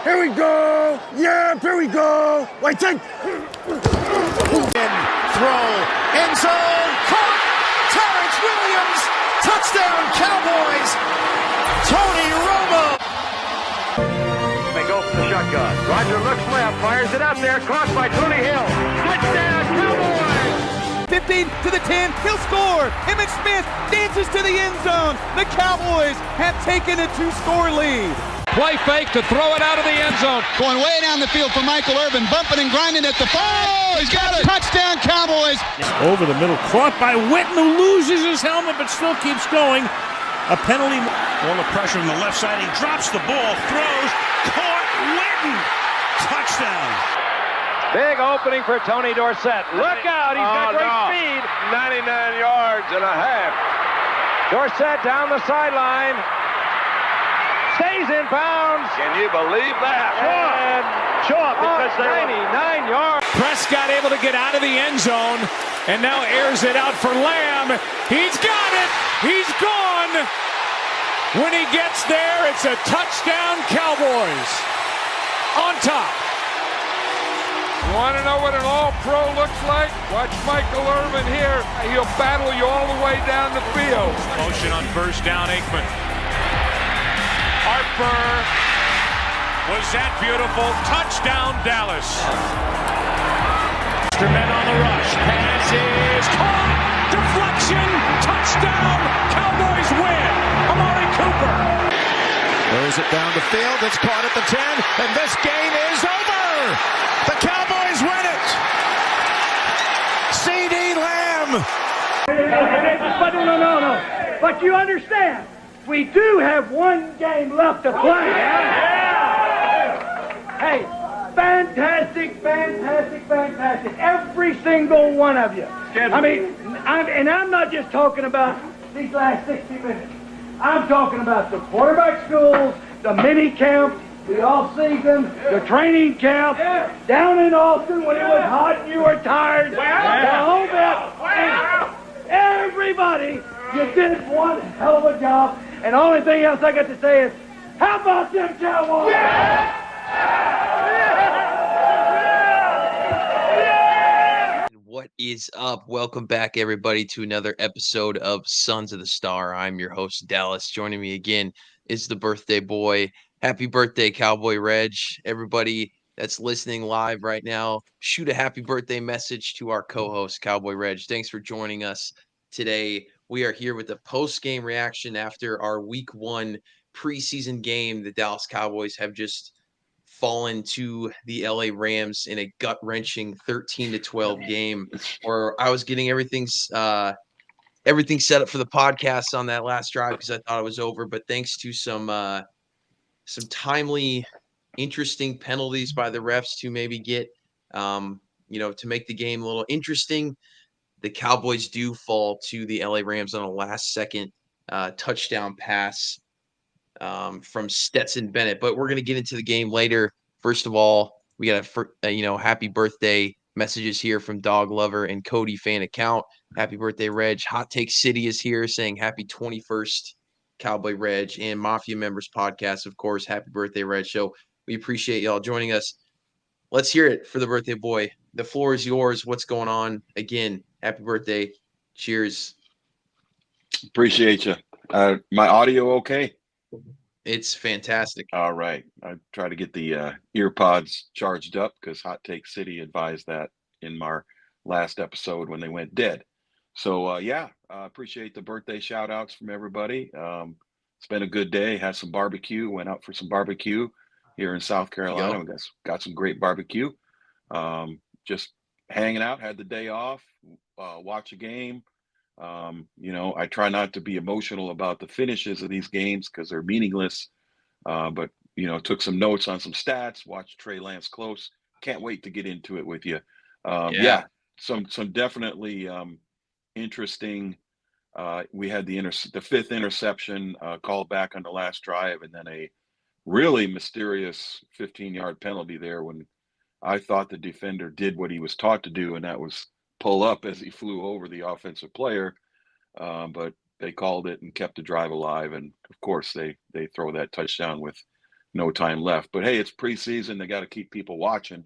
Here we go. Yeah, here we go. Wait, take. Throw. End zone. Caught. Terrence Williams. Touchdown, Cowboys. Tony Romo. They go for the shotgun. Roger looks left. Fires it out there. Caught by Tony Hill. Touchdown, Cowboys. 15 to the 10, he'll score. Emmitt Smith dances to the end zone. The Cowboys have taken a 2-score lead. Play fake to throw it out of the end zone. Going way down the field for Michael Irvin, bumping and grinding at the 5. Oh, he's got it. Touchdown, Cowboys. Over the middle, caught by Witten, who loses his helmet but still keeps going. A penalty. All the pressure on the left side. He drops the ball, throws, caught, Witten. Touchdown. Big opening for Tony Dorsett. Look out, he's got great speed. 99 yards and a half. Dorsett down the sideline. Stays in bounds. Can you believe that? Short because they're 99 yards. Prescott able to get out of the end zone and now airs it out for Lamb. He's got it. He's gone. When he gets there, it's a touchdown, Cowboys. On top. You want to know what an all-pro looks like? Watch Michael Irvin here. He'll battle you all the way down the field. Motion on first down, Aikman. Harper. Was that beautiful? Touchdown, Dallas. Men on the rush. Pass is caught. Deflection. Touchdown. Cowboys win. Amari Cooper. Throws it down the field. It's caught at the 10. And this game is over. The Cowboys win it. Ceedee Lamb. But no. But you understand, we do have one game left to play. Hey, fantastic. Every single one of you. I mean, I'm not just talking about these last 60 minutes. I'm talking about the quarterback schools, the mini camp, the off-season, the training camp, down in Austin when it was hot and you were tired, the whole bit. Everybody, you did one hell of a job. And the only thing else I got to say is, how about them Cowboys? What is up? Welcome back, everybody, to another episode of Sons of the Star. I'm your host, Dallas. Joining me again is the birthday boy. Happy birthday, Cowboy Reg. Everybody that's listening live right now, shoot a happy birthday message to our co-host, Cowboy Reg. Thanks for joining us today. We are here with a post-game reaction after our Week 1 preseason game. The Dallas Cowboys have just fallen to the LA Rams in a gut-wrenching 13-12 game, where I was getting everything set up for the podcast on that last drive because I thought it was over. But thanks to some timely, interesting penalties by the refs to maybe get, to make the game a little interesting, the Cowboys do fall to the LA Rams on a last-second touchdown pass from Stetson Bennett. But we're going to get into the game later. First of all, we got happy birthday messages here from Dog Lover and Cody Fan Account. Happy birthday, Reg. Hot Take City is here saying happy 21st, Cowboy Reg. And Mafia Members Podcast, of course, happy birthday, Reg. So we appreciate y'all joining us. Let's hear it for the birthday boy. The floor is yours. What's going on? Again, happy birthday. Cheers. Appreciate you. My audio okay? It's fantastic. All right. I try to get the ear pods charged up because Hot Take City advised that in our last episode when they went dead. So, appreciate the birthday shout outs from everybody. It's been a good day. Had some barbecue. Went out for some barbecue here in South Carolina. We got some great barbecue. Just hanging out. Had the day off. Watch a game. I try not to be emotional about the finishes of these games because they're meaningless. But took some notes on some stats, watched Trey Lance close. Can't wait to get into it with you. Some definitely interesting. We had the fifth interception called back on the last drive, and then a really mysterious 15-yard penalty there when I thought the defender did what he was taught to do, and that was pull up as he flew over the offensive player, but they called it and kept the drive alive. And of course they throw that touchdown with no time left. But hey, it's preseason. They got to keep people watching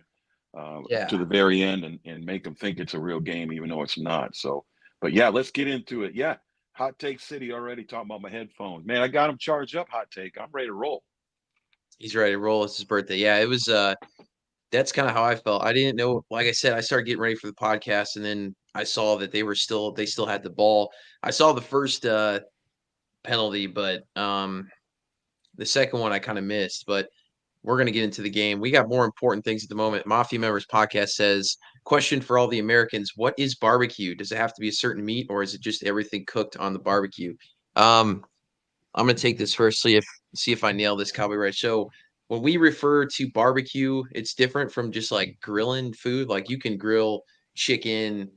to the very end and make them think it's a real game, even though it's not. So, but yeah, let's get into it. Yeah, Hot Take City already talking about my headphones. Man, I got them charged up. Hot Take. I'm ready to roll. He's ready to roll. It's his birthday. Yeah, it was. That's kind of how I felt. I didn't know. Like I said, I started getting ready for the podcast, and then I saw that they still had the ball. I saw the first penalty, but the second one I kind of missed. But we're going to get into the game. We got more important things at the moment. Mafia Members Podcast says, question for all the Americans: what is barbecue? Does it have to be a certain meat, or is it just everything cooked on the barbecue? I'm going to take this first, see if I nail this, Cowboy right. So when we refer to barbecue, it's different from just like grilling food. Like you can grill chicken,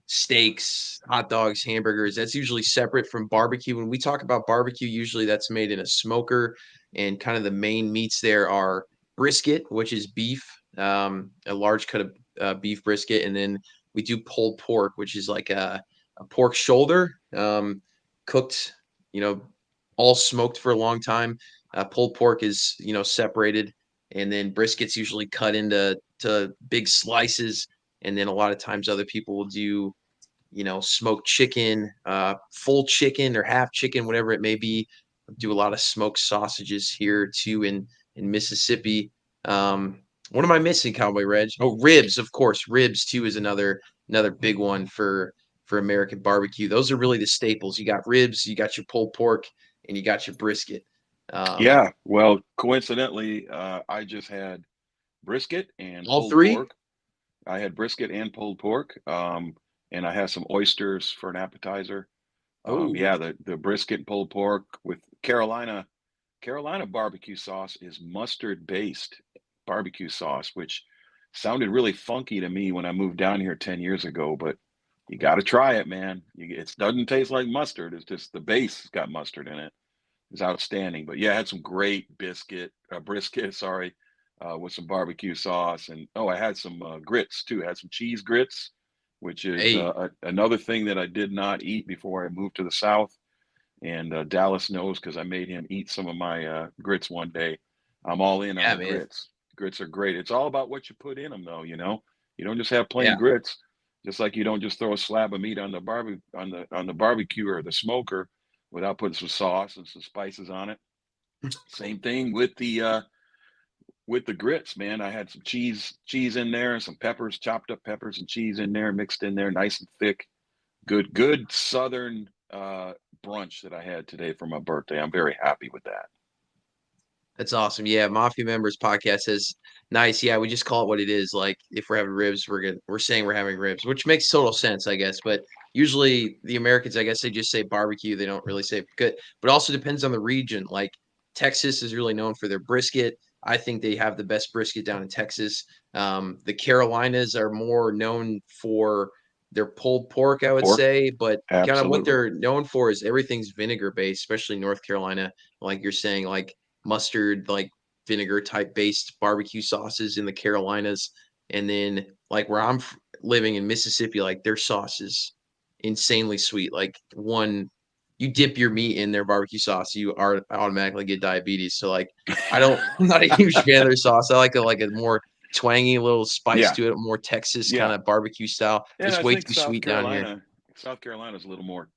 steaks, hot dogs, hamburgers. That's usually separate from barbecue. When we talk about barbecue, usually that's made in a smoker, and kind of the main meats there are brisket, which is beef, a large cut of beef brisket, and then we do pulled pork, which is like a pork shoulder, cooked, all smoked for a long time. Pulled pork is separated, and then brisket's usually cut into big slices, and then a lot of times other people will do smoked chicken, full chicken or half chicken, whatever it may be. Do a lot of smoked sausages here too in Mississippi. What am I missing, Cowboy Reg? Oh, ribs, of course. Ribs too is another big one for American barbecue. Those are really the staples. You got ribs, you got your pulled pork, and you got your brisket. Yeah, well, coincidentally, I just had brisket and All pulled three? pork. I had brisket and pulled pork, and I had some oysters for an appetizer. Oh, Yeah, the brisket and pulled pork with Carolina barbecue sauce is mustard based barbecue sauce, which sounded really funky to me when I moved down here 10 years ago, but you got to try it, man. It doesn't taste like mustard. It's just the base has got mustard in it. It's outstanding. But yeah, I had some great brisket, sorry, with some barbecue sauce. And I had some grits too. I had some cheese grits, which is hey, another thing that I did not eat before I moved to the South. And Dallas knows because I made him eat some of my grits one day. I'm all in on yeah, the man. grits. Grits are great. It's all about what you put in them, though. You don't just have plain Yeah. grits. Just like you don't just throw a slab of meat on the barbecue or the smoker without putting some sauce and some spices on it. Same thing with the grits, man. I had some cheese in there and some peppers, chopped up peppers and cheese in there, mixed in there, nice and thick. Good Southern brunch that I had today for my birthday. I'm very happy with that. That's awesome. Yeah, Mafia Members Podcast says nice. Yeah, we just call it what it is. Like if we're having ribs, we're saying we're having ribs, which makes total sense, I guess. But usually the Americans, I guess, they just say barbecue. They don't really say good. But also depends on the region. Like Texas is really known for their brisket. I think they have the best brisket down in Texas. The Carolinas are more known for their pulled pork, I would Pork, say. But kind of what absolutely. they're known for is everything's vinegar based, especially North Carolina. Like you're saying, like mustard, like vinegar type based barbecue sauces in the Carolinas. And then like where I'm living in Mississippi, like their sauce is insanely sweet. Like you dip your meat in their barbecue sauce, you are automatically get diabetes. So like I'm not a huge fan of their sauce. I like a more twangy little spice Yeah, to it, more Texas kind yeah. of barbecue style. And It's I way think too sweet down here. South Carolina's a little more,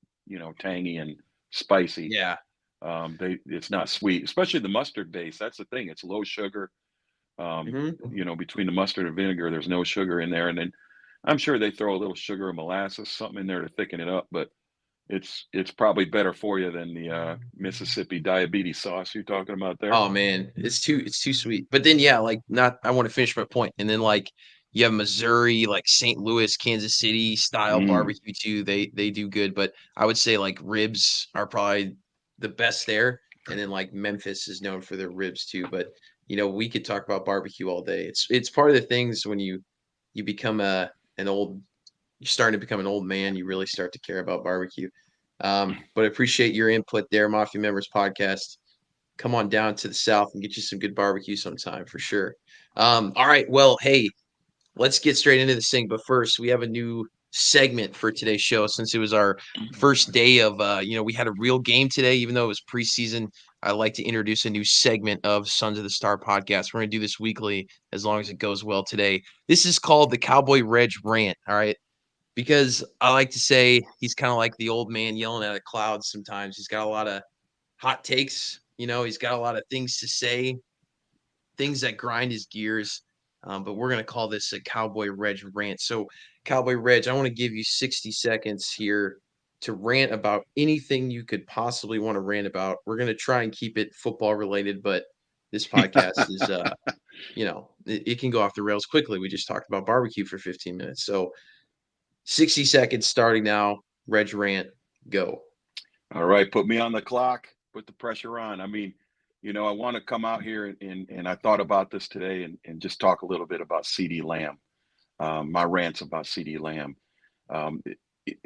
tangy and spicy. Yeah. It's not sweet, especially the mustard base. That's the thing. It's low sugar. Between the mustard and vinegar, there's no sugar in there. And then I'm sure they throw a little sugar or molasses, something in there to thicken it up, but it's probably better for you than the Mississippi diabetes sauce you're talking about there. Oh man, it's too sweet. But then yeah, like not I want to finish my point. And then like you have Missouri, like St. Louis, Kansas City style Mm. barbecue too. They do good, but I would say like ribs are probably the best there. And then like Memphis is known for their ribs too. But we could talk about barbecue all day. It's part of the things when you become you're starting to become an old man, you really start to care about barbecue. But I appreciate your input there, Mafia Members Podcast. Come on down to the South and get you some good barbecue sometime for sure. All right. Well, hey, let's get straight into this thing. But first, we have a new segment for today's show since it was our first day of, we had a real game today, even though it was preseason. I like to introduce a new segment of Sons of the Star podcast. We're going to do this weekly as long as it goes well today. This is called the Cowboy Reg Rant, all right? Because I like to say he's kind of like the old man yelling at a cloud sometimes. He's got a lot of hot takes. He's got a lot of things to say, things that grind his gears. But we're going to call this a Cowboy Reg Rant. So, Cowboy Reg, I want to give you 60 seconds here to rant about anything you could possibly want to rant about. We're going to try and keep it football related, but this podcast is, it can go off the rails quickly. We just talked about barbecue for 15 minutes. So 60 seconds starting now. Reg Rant, go. All right, put me on the clock, put the pressure on. I mean, I want to come out here and I thought about this today and just talk a little bit about Ceedee Lamb. My rants about Ceedee Lamb.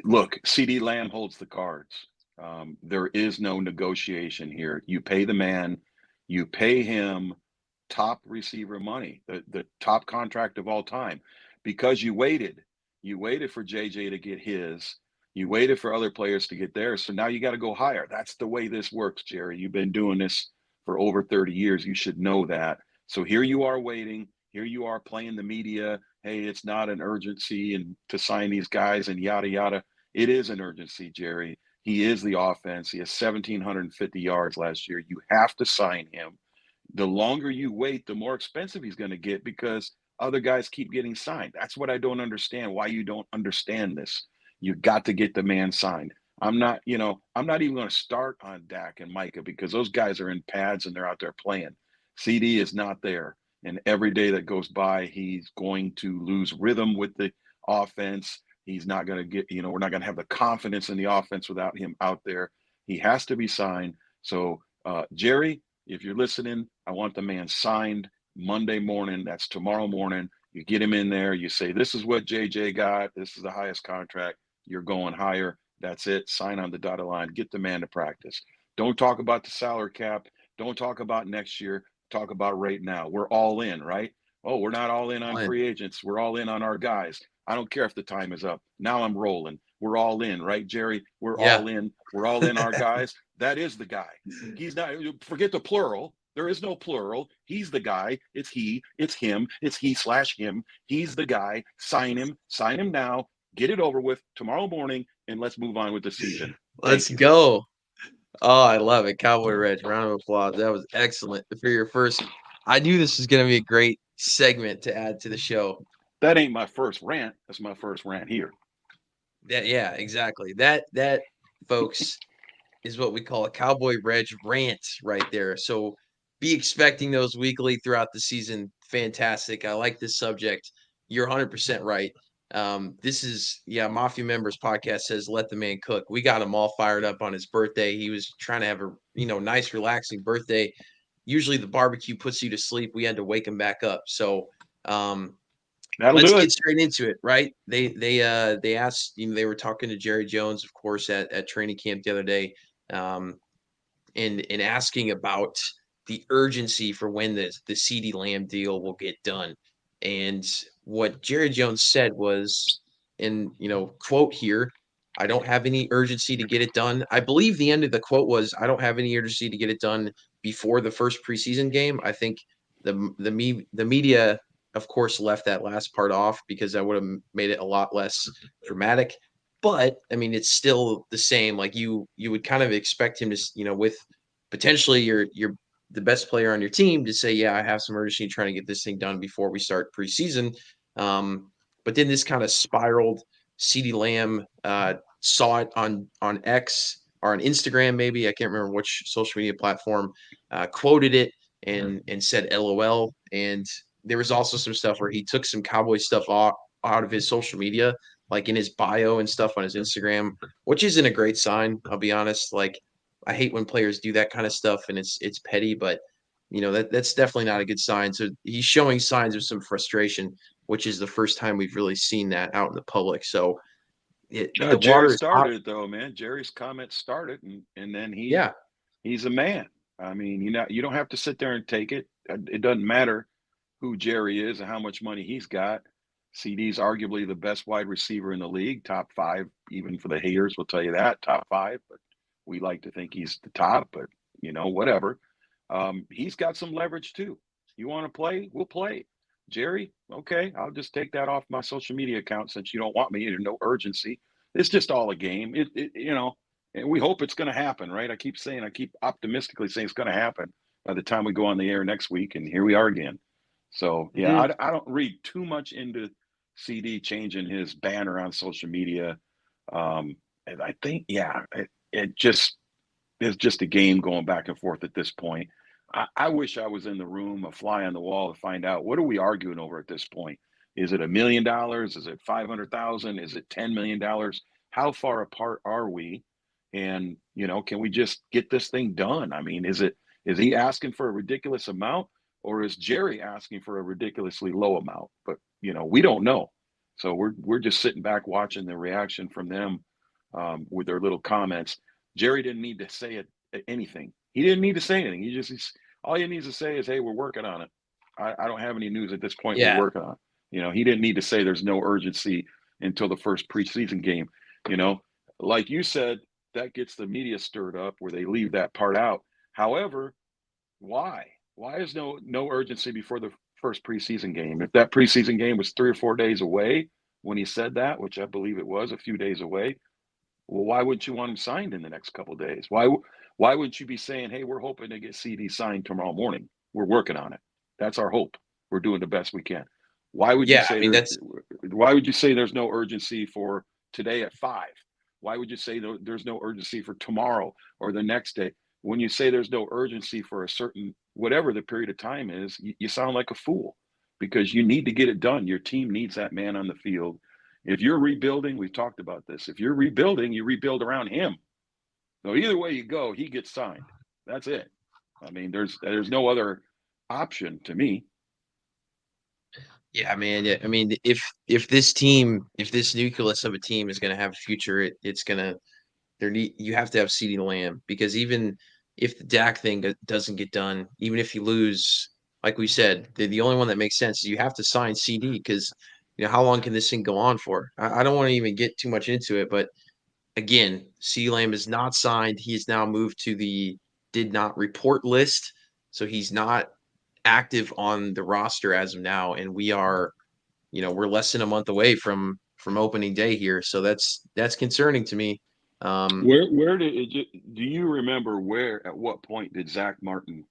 Look, Ceedee Lamb holds the cards. There is no negotiation here. You pay the man, you pay him top receiver money, the top contract of all time, because you waited for JJ to get his. You waited for other players to get theirs. So now you got to go higher. That's the way this works, Jerry. You've been doing this for over 30 years. You should know that. So here you are waiting. Here you are playing the media. Hey, it's not an urgency and to sign these guys and yada, yada. It is an urgency, Jerry. He is the offense. He has 1,750 yards last year. You have to sign him. The longer you wait, the more expensive he's going to get because other guys keep getting signed. That's what I don't understand, why you don't understand this. You got to get the man signed. I'm not even going to start on Dak and Micah because those guys are in pads and they're out there playing. CD is not there. And every day that goes by, he's going to lose rhythm with the offense. He's not going to get, we're not going to have the confidence in the offense without him out there. He has to be signed. So, Jerry, if you're listening, I want the man signed Monday morning. That's tomorrow morning. You get him in there. You say, this is what JJ got. This is the highest contract. You're going higher. That's it. Sign on the dotted line. Get the man to practice. Don't talk about the salary cap. Don't talk about next year. Talk about right now. We're all in, right? Oh, we're not all in on free agents. We're all in on our guys. I don't care if the time is up. Now I'm rolling. We're all in, right, Jerry? We're all in. We're all in our guys. That is the guy. He's not, forget the plural. There is no plural. He's the guy. It's he. It's him. It's he/him. He's the guy. Sign him. Sign him now. Get it over with tomorrow morning, and let's move on with the season. Let's go. Oh, I love it. Cowboy Reg, round of applause. That was excellent for your first. I knew this was going to be a great segment to add to the show. That ain't my first rant. That's my first rant here. Yeah, exactly. That, folks, is what we call a Cowboy Reg rant right there. So be expecting those weekly throughout the season. Fantastic. I like this subject. You're 100% right. This is Mafia Members podcast says let the man cook. We got him all fired up on his birthday. He was trying to have a nice relaxing birthday. Usually the barbecue puts you to sleep. We had to wake him back up. So let's get straight into it, right? They asked, they were talking to Jerry Jones, of course, at training camp the other day, and asking about the urgency for when the Ceedee Lamb deal will get done. And what Jerry Jones said was, quote here, I don't have any urgency to get it done. I believe the end of the quote was, I don't have any urgency to get it done before the first preseason game. I think the media, of course, left that last part off because that would have made it a lot less dramatic. But I mean, it's still the same. Like you would kind of expect him to, with potentially you're the best player on your team to say, yeah, I have some urgency trying to get this thing done before we start preseason. But then this kind of spiraled. Ceedee Lamb saw it on X or on Instagram, maybe. I can't remember which social media platform, quoted it and said LOL. And there was also some stuff where he took some Cowboy stuff out of his social media, like in his bio and stuff on his Instagram, which isn't a great sign. I'll be honest. Like, I hate when players do that kind of stuff and it's petty, but that's definitely not a good sign. So he's showing signs of some frustration, which is the first time we've really seen that out in the public. So Jerry started it though, man. Jerry's comments started and then he's a man. I mean, you don't have to sit there and take it. It doesn't matter who Jerry is and how much money he's got. CD's arguably the best wide receiver in the league, top 5, even for the haters will tell you that, top 5, but we like to think he's the top, but whatever. He's got some leverage too. You want to play? We'll play. Jerry, okay, I'll just take that off my social media account since you don't want me. There's no urgency. It's just all a game. And we hope it's going to happen, right? I keep optimistically saying it's going to happen by the time we go on the air next week, and here we are again. So, yeah, I don't read too much into Ceedee changing his banner on social media. And I think, it's just a game going back and forth at this point. I wish I was in the room, a fly on the wall, to find out, what are we arguing over at this point? Is it $1 million? Is it 500,000? Is it $10 million? How far apart are we? And, can we just get this thing done? I mean, is he asking for a ridiculous amount, or is Jerry asking for a ridiculously low amount? But, we don't know. So we're just sitting back watching the reaction from them with their little comments. Jerry didn't need to say anything. He didn't need to say anything. All he needs to say is, hey, we're working on it. I don't have any news at this point. Yeah. We're working on it. He didn't need to say there's no urgency until the first preseason game. Like you said, that gets the media stirred up where they leave that part out. However, why? Why is no urgency before the first preseason game? If that preseason game was 3 or 4 days away when he said that, which I believe it was a few days away, well, why wouldn't you want him signed in the next couple of days? Why wouldn't you be saying, hey, we're hoping to get Ceedee signed tomorrow morning? We're working on it. That's our hope. We're doing the best we can. Why would you say why would you say there's no urgency for today at 5? Why would you say there's no urgency for tomorrow or the next day? When you say there's no urgency for a certain, whatever the period of time is, you sound like a fool, because you need to get it done. Your team needs that man on the field. If you're rebuilding, we've talked about this. If you're rebuilding, you rebuild around him. So either way you go, he gets signed. That's it. I mean, there's no other option to me. Yeah, man. Yeah. I mean, if this nucleus of a team is going to have a future, you have to have Ceedee Lamb, because even if the Dak thing doesn't get done, even if you lose, like we said, the only one that makes sense is you have to sign Ceedee, because how long can this thing go on for? I don't want to even get too much into it, but again, Ceedee Lamb is not signed. He is now moved to the did not report list, so he's not active on the roster as of now, and we're less than a month away from opening day here, so that's concerning to me. Where do you remember at what point did Zach Martin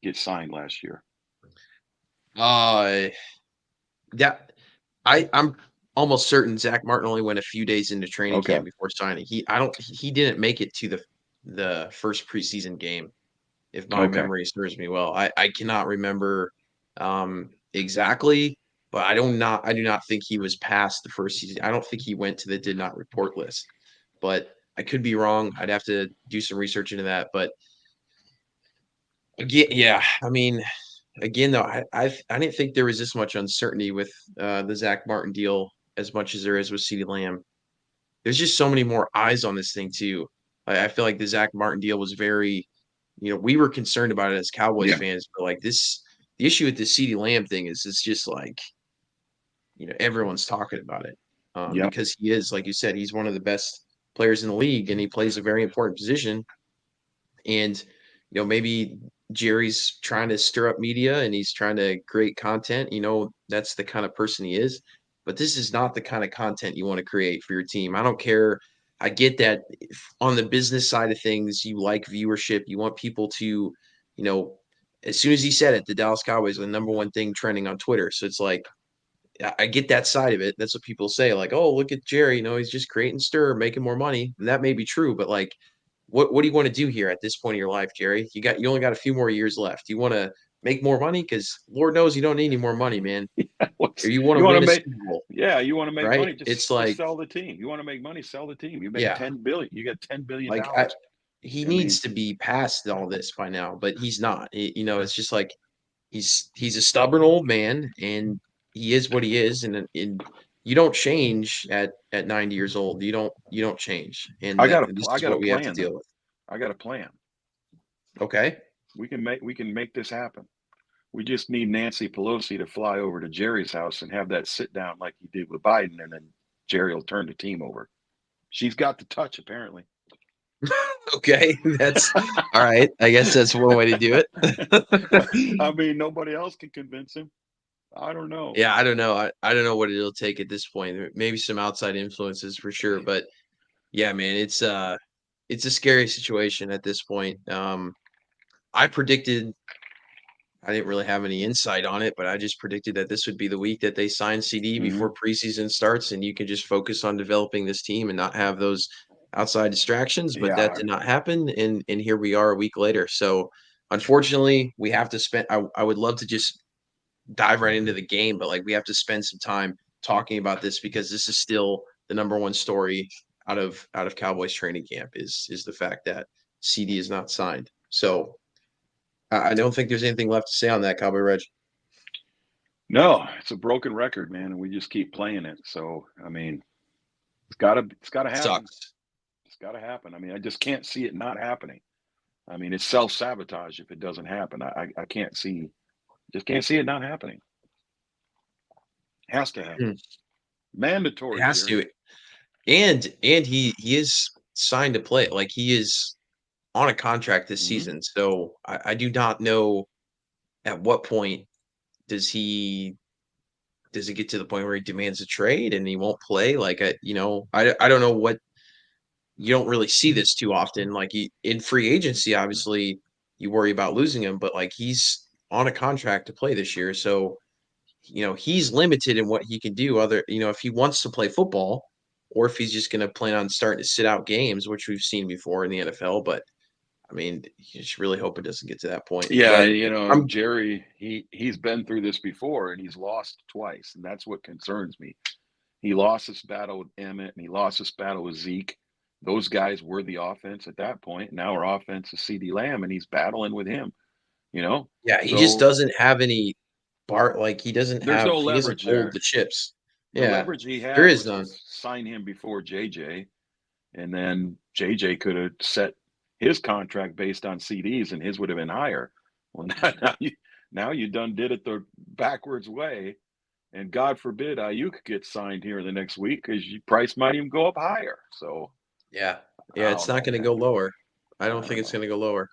get signed last year? I'm almost certain Zach Martin only went a few days into training camp before signing. He didn't make it to the first preseason game, if my memory serves me well. I cannot remember exactly, but I do not think he was past the first season. I don't think he went to the did not report list, but I could be wrong. I'd have to do some research into that. But again, yeah, I mean, again, though, I didn't think there was this much uncertainty with the Zach Martin deal as much as there is with Ceedee Lamb. There's just so many more eyes on this thing too. I feel like the Zach Martin deal was very, we were concerned about it as Cowboys fans, but like the issue with the Ceedee Lamb thing is it's just like, everyone's talking about it because he is, like you said, he's one of the best players in the league, and he plays a very important position. And maybe Jerry's trying to stir up media and he's trying to create content. That's the kind of person he is. But this is not the kind of content you want to create for your team. I don't care. I get that on the business side of things, you like viewership. You want people to, as soon as he said it, the Dallas Cowboys are the number one thing trending on Twitter. So it's like, I get that side of it. That's what people say. Like, oh, look at Jerry. He's just creating stir, making more money. And that may be true, but like, what do you want to do here at this point in your life, Jerry? You only got a few more years left. You want to make more money? Because Lord knows you don't need any more money, man. Or you want to win a Super Bowl. Yeah, you want to make money. Just sell the team. You want to make money, sell the team. You make $10 billion. You get $10 billion. He needs to be past all this by now, but he's not. It's just like he's a stubborn old man, and he is what he is, and you don't change at 90 years old. You don't change. And I got a plan. We have to deal with. I got a plan. Okay. We can make this happen. We just need Nancy Pelosi to fly over to Jerry's house and have that sit down like he did with Biden, and then Jerry will turn the team over. She's got the touch, apparently. Okay, that's all right. I guess that's one way to do it. I mean, nobody else can convince him. I don't know. Yeah, I don't know. I don't know what it'll take at this point. Maybe some outside influences for sure, but yeah, man, it's a scary situation at this point. I predicted I didn't really have any insight on it, but I just predicted that this would be the week that they sign CD Mhm. before preseason starts, and you can just focus on developing this team and not have those outside distractions. But that Yeah. did not happen, and here we are a week later. So unfortunately, we have to spend. I would love to just dive right into the game, but like we have to spend some time talking about this because this is still the number one story out of Cowboys training camp is the fact that CD is not signed. So I don't think there's anything left to say on that, Cowboy Reg. No, it's a broken record, man, and we just keep playing it. So, I mean, it's gotta happen. Sucks. It's gotta happen. I mean, I just can't see it not happening. I mean, it's self-sabotage if it doesn't happen. I can't see just can't see it not happening. Has to Hmm. happen. It Mandatory, has Jerry. to. And he is signed to play. Like he is on a contract this Mhm. season. So I do not know at what point does he does it get to the point where he demands a trade and he won't play? Like I don't know what you don't really see this too often. Like in free agency, obviously you worry about losing him, but like he's on a contract to play this year. So he's limited in what he can do if he wants to play football or if he's just going to plan on starting to sit out games, which we've seen before in the NFL. But I mean, you just really hope it doesn't get to that point. Yeah, But I'm Jerry, he's been through this before and he's lost twice, and that's what concerns me. He lost this battle with Emmett and he lost this battle with Zeke. Those guys were the offense at that point. Now our offense is Ceedee Lamb and he's battling with him, you know? Yeah, he just So doesn't have any like there's no he doesn't leverage hold there. the chips. The Yeah, leverage he there had is was to none. sign him before JJ, and then JJ could have set his contract based on CDs, and his would have been higher. Well, now you done did it the backwards way, and God forbid Ayuk gets signed here in the next week because your price might even go up higher. So Yeah. Yeah, I it's don't not know, gonna go man. lower. I I don't think don't it's know. gonna go lower.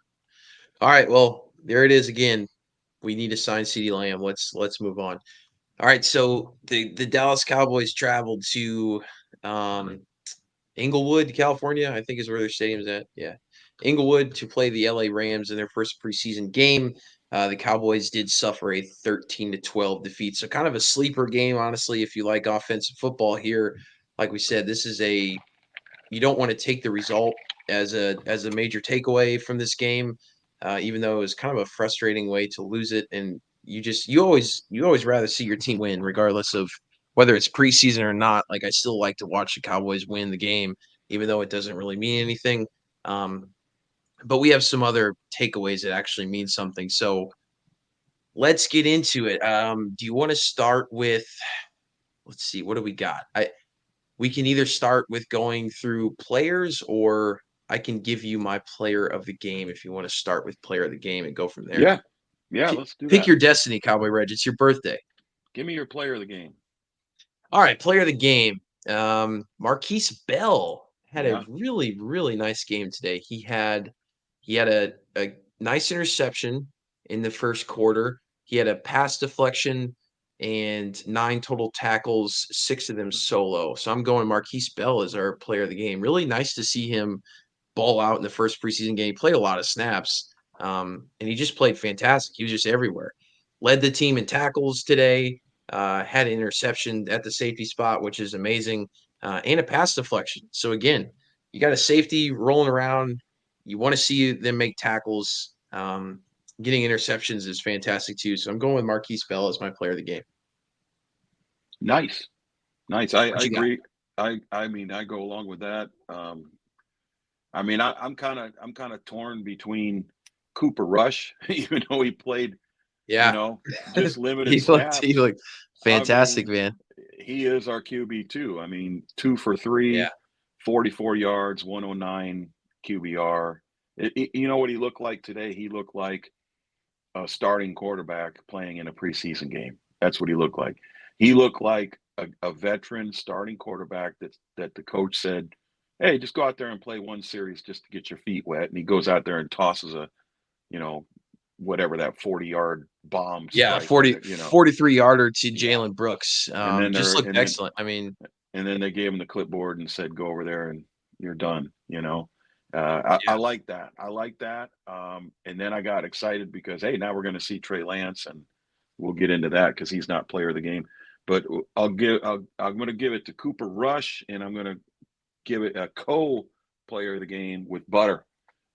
All right, well, there it is again. We need to sign CeeDee Lamb. Let's move on. All right, so the Dallas Cowboys traveled to um Inglewood, California, I think is where their stadium's at. Yeah. Inglewood to play the LA Rams in their first preseason game. The Cowboys did suffer a 13-12 defeat. So kind of a sleeper game, honestly, if you like offensive football here. Like we said, this is you don't want to take the result as a major takeaway from this game, even though it was kind of a frustrating way to lose it. And you always rather see your team win, regardless of whether it's preseason or not. Like I still like to watch the Cowboys win the game, even though it doesn't really mean anything. Um, but we have some other takeaways that actually mean something. So let's get into it. Do you want to start with? Let's see, what do we got? We can either start with going through players, or I can give you my player of the game if you want to start with player of the game and go from there. Yeah, yeah, let's do Pick that. your destiny, Cowboy Reg. It's your birthday. Give me your player of the game. All right, player of the game. Marquise Bell had a Yeah, really, really nice game today. He had a nice interception in the first quarter. He had a pass deflection and 9 total tackles, 6 of them solo. So I'm going Marquise Bell as our player of the game. Really nice to see him ball out in the first preseason game. He played a lot of snaps, and he just played fantastic. He was just everywhere. Led the team in tackles today. Had an interception at the safety spot, which is amazing, and a pass deflection. So again, you got a safety rolling around. You want to see them make tackles. Getting interceptions is fantastic too. So I'm going with Marquise Bell as my player of the game. nice, nice. I What you got? agree. I mean, I go along with that. I mean, I'm kind of torn between Cooper Rush, even though he played, Yeah, just limited he looked snaps. I fantastic, mean, man. he is our QB too. I mean, 2 for Yeah, 3, 44 yards, 109 QBR. You know what he looked like today? He looked like a starting quarterback playing in a preseason game. That's what he looked like. He looked like a veteran starting quarterback that the coach said, hey, just go out there and play one series just to get your feet wet. And he goes out there and tosses a, whatever that 40-yard bomb Yeah, strike, 43-yarder to Yeah. Jalen Brooks. And then Just they're- looked and then- excellent. I mean, and then they gave him the clipboard and said, go over there and you're done. I like that. I like that. And then I got excited because, hey, now we're going to see Trey Lance, and we'll get into that because he's not player of the game. But I'm going to give it to Cooper Rush, and I'm going to give it a co-player of the game with Butter,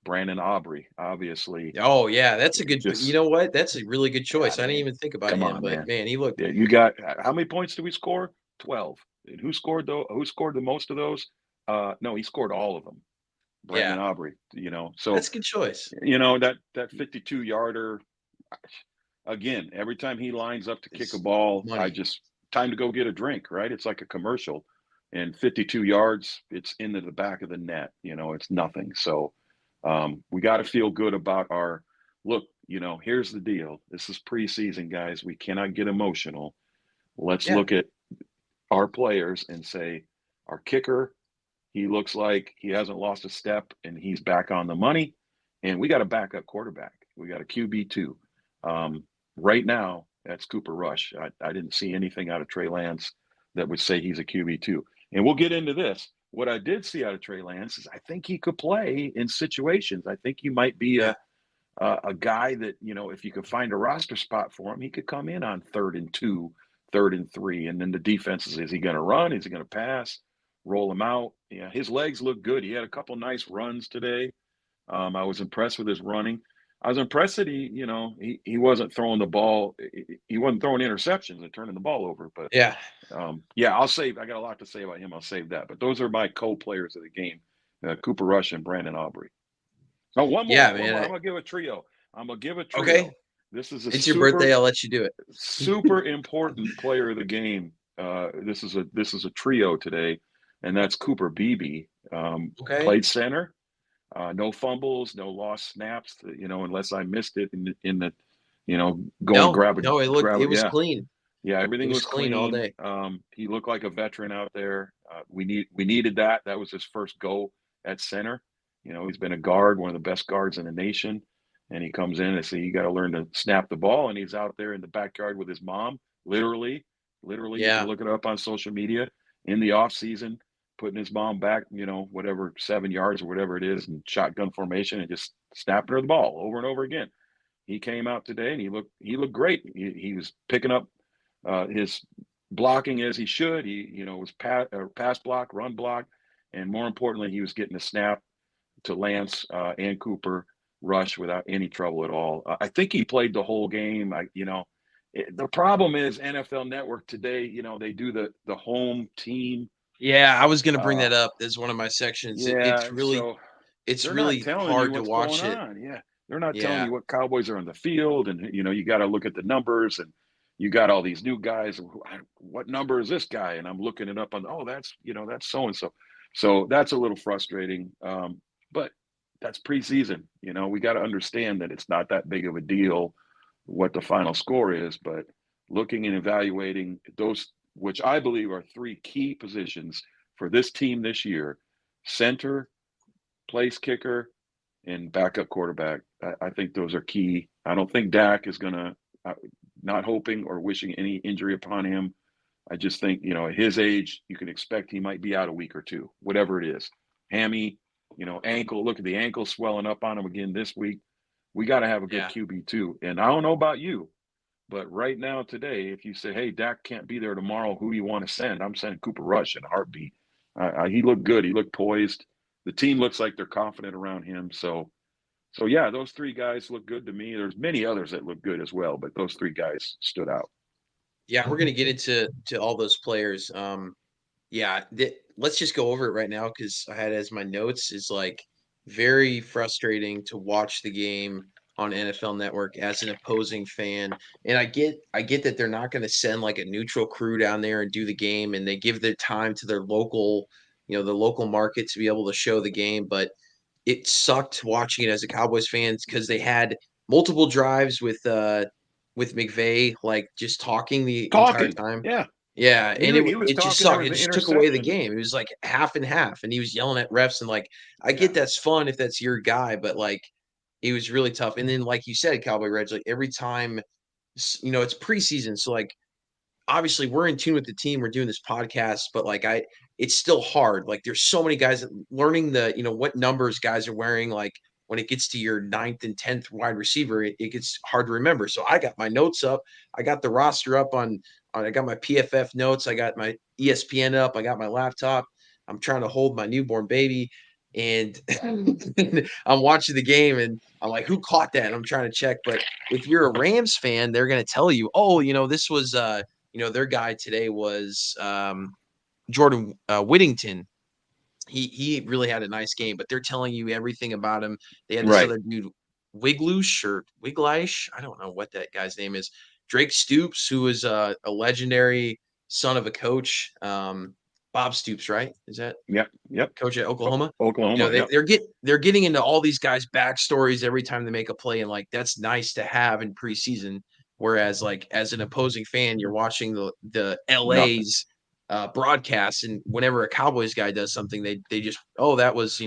Brandon Aubrey, obviously. oh yeah, that's a good. Just- You know what? That's a really good choice. Yeah, I didn't man. even think about Come him, on, but man. he looked. Yeah, you got how many points did we score? 12. And who scored the most of those? No, he scored all of them. Brandon Aubrey, so That's a good choice. that 52-yarder. Again, every time he lines up to kick a ball, money. Time to go get a drink, right? It's like a commercial. And 52 yards, it's into the back of the net. It's nothing. So we got to feel good about our look. Here's the deal. This is preseason, guys. We cannot get emotional. Let's look at our players and say, our kicker, he looks like he hasn't lost a step and he's back on the money. And we got a backup quarterback. We got a QB2. Right now, that's Cooper Rush. I didn't see anything out of Trey Lance that would say he's a QB2. And we'll get into this. What I did see out of Trey Lance is I think he could play in situations. I think he might be a guy that, if you could find a roster spot for him, he could come in on 3rd and 2, 3rd and 3. And then the defense is he going to run? Is he going to pass? Roll him out? Yeah, his legs look good. He had a couple nice runs today. I was impressed with his running. I was impressed that he wasn't throwing the ball. He wasn't throwing interceptions and turning the ball over. But I'll save. I got a lot to say about him. I'll save that. But those are my co-players of the game: Cooper Rush and Brandon Aubrey. Oh, one more. Yeah, one man. more. I'm gonna give a trio. Okay. This is It's your birthday. I'll let you do it. Super important player of the game. This is a trio today, and that's Cooper Beebe. Played center. No fumbles, no lost snaps. Unless I missed it in the grab it. No, it was yeah. clean. Yeah, everything was clean all day. He looked like a veteran out there. We needed that. That was his first go at center. He's been a guard, one of the best guards in the nation, and he comes in and says, "You got to learn to snap the ball." And he's out there in the backyard with his mom, literally. You can look it up on social media in the off season, putting his mom back, whatever 7 yards or whatever it is, in shotgun formation, and just snapping her the ball over and over again. He came out today and he looked great. He was picking up his blocking as he should. He was pass block, run block, and more importantly, he was getting a snap to Lance and Cooper Rush without any trouble at all. I think he played the whole game. The problem is NFL Network today. They do the home team. Yeah, I was going to bring that up as one of my sections. Yeah, it's really hard to watch it. Yeah, they're not telling you what Cowboys are on the field, and you got to look at the numbers, and you got all these new guys. What number is this guy? And I'm looking it up on. Oh, that's so and so. So that's a little frustrating. But that's preseason. We got to understand that it's not that big of a deal what the final score is, but looking and evaluating those, which I believe are 3 key positions for this team this year: center, place kicker, and backup quarterback. I think those are key. I don't think Dak is going to, not hoping or wishing any injury upon him. I just think, at his age, you can expect he might be out a week or 2, whatever it is. Hammy, ankle, look at the ankle swelling up on him again this week. We got to have a good QB2. And I don't know about you, but right now today, if you say, hey, Dak can't be there tomorrow, who do you want to send? I'm sending Cooper Rush in a heartbeat. He looked good. He looked poised. The team looks like they're confident around him. So yeah, those 3 guys look good to me. There's many others that look good as well, but those 3 guys stood out. Yeah, we're going to get into all those players. Let's just go over it right now because I had as my notes is like very frustrating to watch the game on NFL Network as an opposing fan. And I get that they're not going to send like a neutral crew down there and do the game, and they give their time to their local, the local market to be able to show the game. But it sucked watching it as a Cowboys fan because they had multiple drives with McVay, like just talking the entire time. Yeah. Yeah, and He was it just talking. There sucked. was It an just took away the interception. game. It was like half and half, and he was yelling at refs and like I Yeah. get that's fun if that's your guy, but like it was really tough. And then like you said, Cowboy Reg, like every time it's preseason, so like obviously we're in tune with the team. We're doing this podcast, but like it's still hard. Like there's so many guys that learning what numbers guys are wearing. Like when it gets to your 9th and 10th wide receiver, it gets hard to remember. So I got my notes up. I got the roster up on I got my PFF notes. I got my ESPN up. I got my laptop. I'm trying to hold my newborn baby. And I'm watching the game and I'm like, who caught that? And I'm trying to check. But if you're a Rams fan, they're going to tell you, oh, this was their guy today was Jordan Whittington. He really had a nice game, but they're telling you everything about him. They had this Right. other dude, Wigloosh or Wiglish. I don't know what that guy's name is. Drake Stoops, who is a legendary son of a coach. Bob Stoops, right? Is that Yep. coach at Oklahoma? Oklahoma. Yep. They're getting into all these guys' backstories every time they make a play, and like that's nice to have in preseason. Whereas, like as an opposing fan, you're watching the Nothing. LA's broadcast, and whenever a Cowboys guy does something, they just that was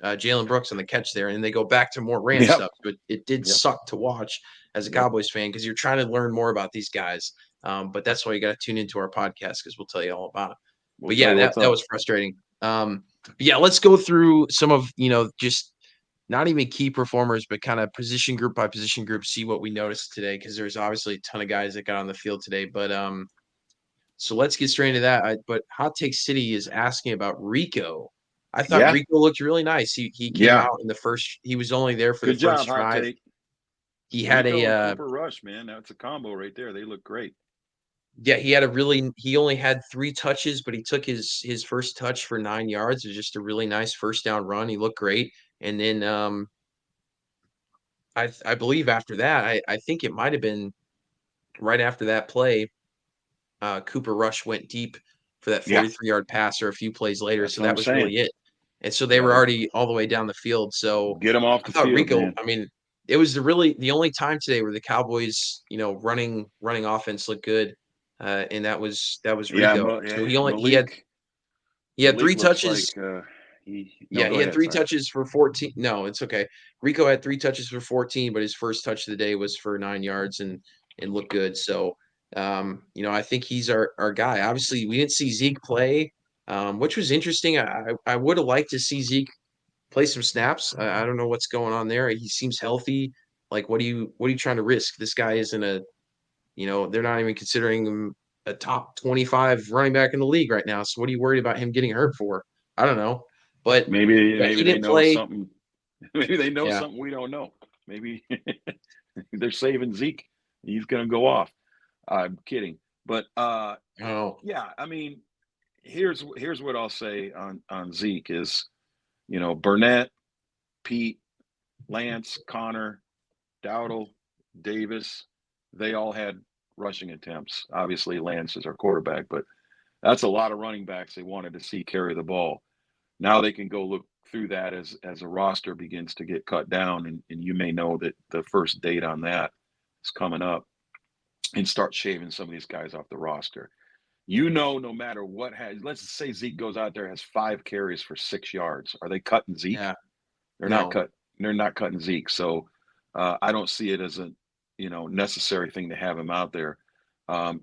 Jalen Brooks on the catch there, and they go back to more Ram Yep. stuff. But it did Yep. suck to watch as a Yep. Cowboys fan because you're trying to learn more about these guys. But that's why you got to tune into our podcast because we'll tell you all about it. We'll But tell yeah, you that what's that up. was frustrating. Yeah, let's go through some of just not even key performers, but kind of position group by position group, see what we noticed today because there's obviously a ton of guys that got on the field today. But so let's get straight into that. But Hot Take City is asking about Rico. I thought Yeah. Rico looked really nice. He came Yeah. out in the first. He was only there for the Good job, first Hot drive. Take. He had Rico and a Cooper Rush, man. That's a combo right there. They look great. yeah. He only had 3 touches, but he took his first touch for 9 yards. It was just a really nice first down run. He looked great, and then I believe after that, I think it might have been right after that play. Cooper Rush went deep for that Yeah. 43-yard pass or a few plays later. That's So what I'm that was saying. really it. And so they Yeah. were already all the way down the field. So Get them off I the thought field, Rico, man. I mean, it was the only time today where the Cowboys, running offense looked good. And that was Yeah, Rico. So Malik. he had 3 Malik looks like touches. no, Yeah, go he had ahead. 3 Sorry. touches for 14. No, it's okay. Rico had 3 touches for 14, but his first touch of the day was for 9 yards and looked good. So, I think he's our guy. Obviously, we didn't see Zeke play, which was interesting. I would have liked to see Zeke play some snaps. I don't know what's going on there. He seems healthy. Like, what are you trying to risk? This guy isn't they're not even considering him a top 25 running back in the league right now. So what are you worried about him getting hurt for? I don't know. But Maybe yeah, he they didn't know play. something. Maybe they know Yeah. something we don't know. Maybe they're saving Zeke. He's going to go off. I'm kidding, but Oh, yeah. I mean, here's what I'll say on Zeke is, Burnett, Pete, Lance, Connor, Dowdle, Davis, they all had rushing attempts. Obviously, Lance is our quarterback, but that's a lot of running backs they wanted to see carry the ball. Now they can go look through that as a roster begins to get cut down, and you may know that the first date on that is coming up, and start shaving some of these guys off the roster. No matter what let's say Zeke goes out there, has 5 carries for 6 yards. Are they cutting Zeke? yeah. They're not No. they're not cutting Zeke. So I don't see it as a necessary thing to have him out there.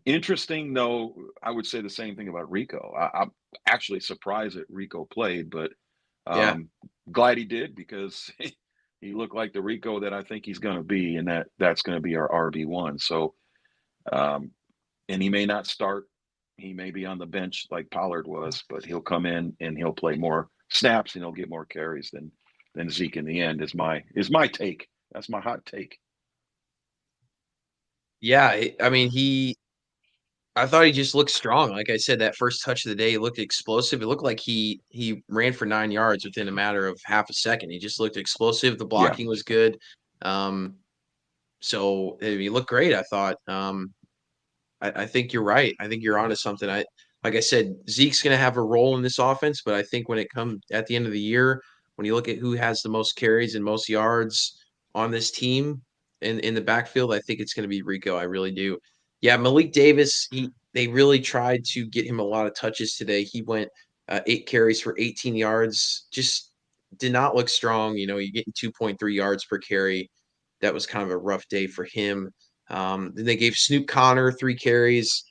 Interesting though, I would say the same thing about Rico. I'm actually surprised that Rico played, but Yeah. glad he did because he looked like the Rico that I think he's going to be, and that's going to be our RB1. So, and he may not start. He may be on the bench like Pollard was, but he'll come in and he'll play more snaps and he'll get more carries than Zeke in the end. Is my take. That's my hot take. Yeah. I mean, I thought he just looked strong. Like I said, that first touch of the day, he looked explosive. It looked like he ran for 9 yards within a matter of half a second. He just looked explosive. The Yeah, blocking was good. So he looked great, I thought. I think you're right. I think you're onto something. Like I said, Zeke's going to have a role in this offense, but I think when it comes at the end of the year, when you look at who has the most carries and most yards on this team in the backfield, I think it's going to be Rico. I really do. Yeah, Malik Davis, they really tried to get him a lot of touches today. He went 8 carries for 18 yards. Just did not look strong. You're getting 2.3 yards per carry. That was kind of a rough day for him. Then they gave Snoop Connor 3 carries.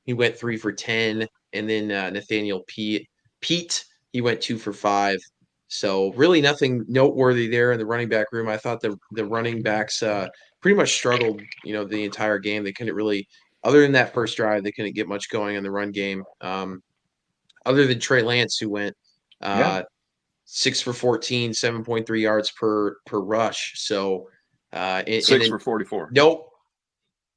He went 3 for 10. And then Nathaniel Pete, he went 2 for 5. So really nothing noteworthy there in the running back room. I thought the running backs pretty much struggled, the entire game. They couldn't really, other than that first drive, they couldn't get much going in the run game. Other than Trey Lance, who went 6 for 14, 7.3 yards per rush. So, and 6 then for 44. nope.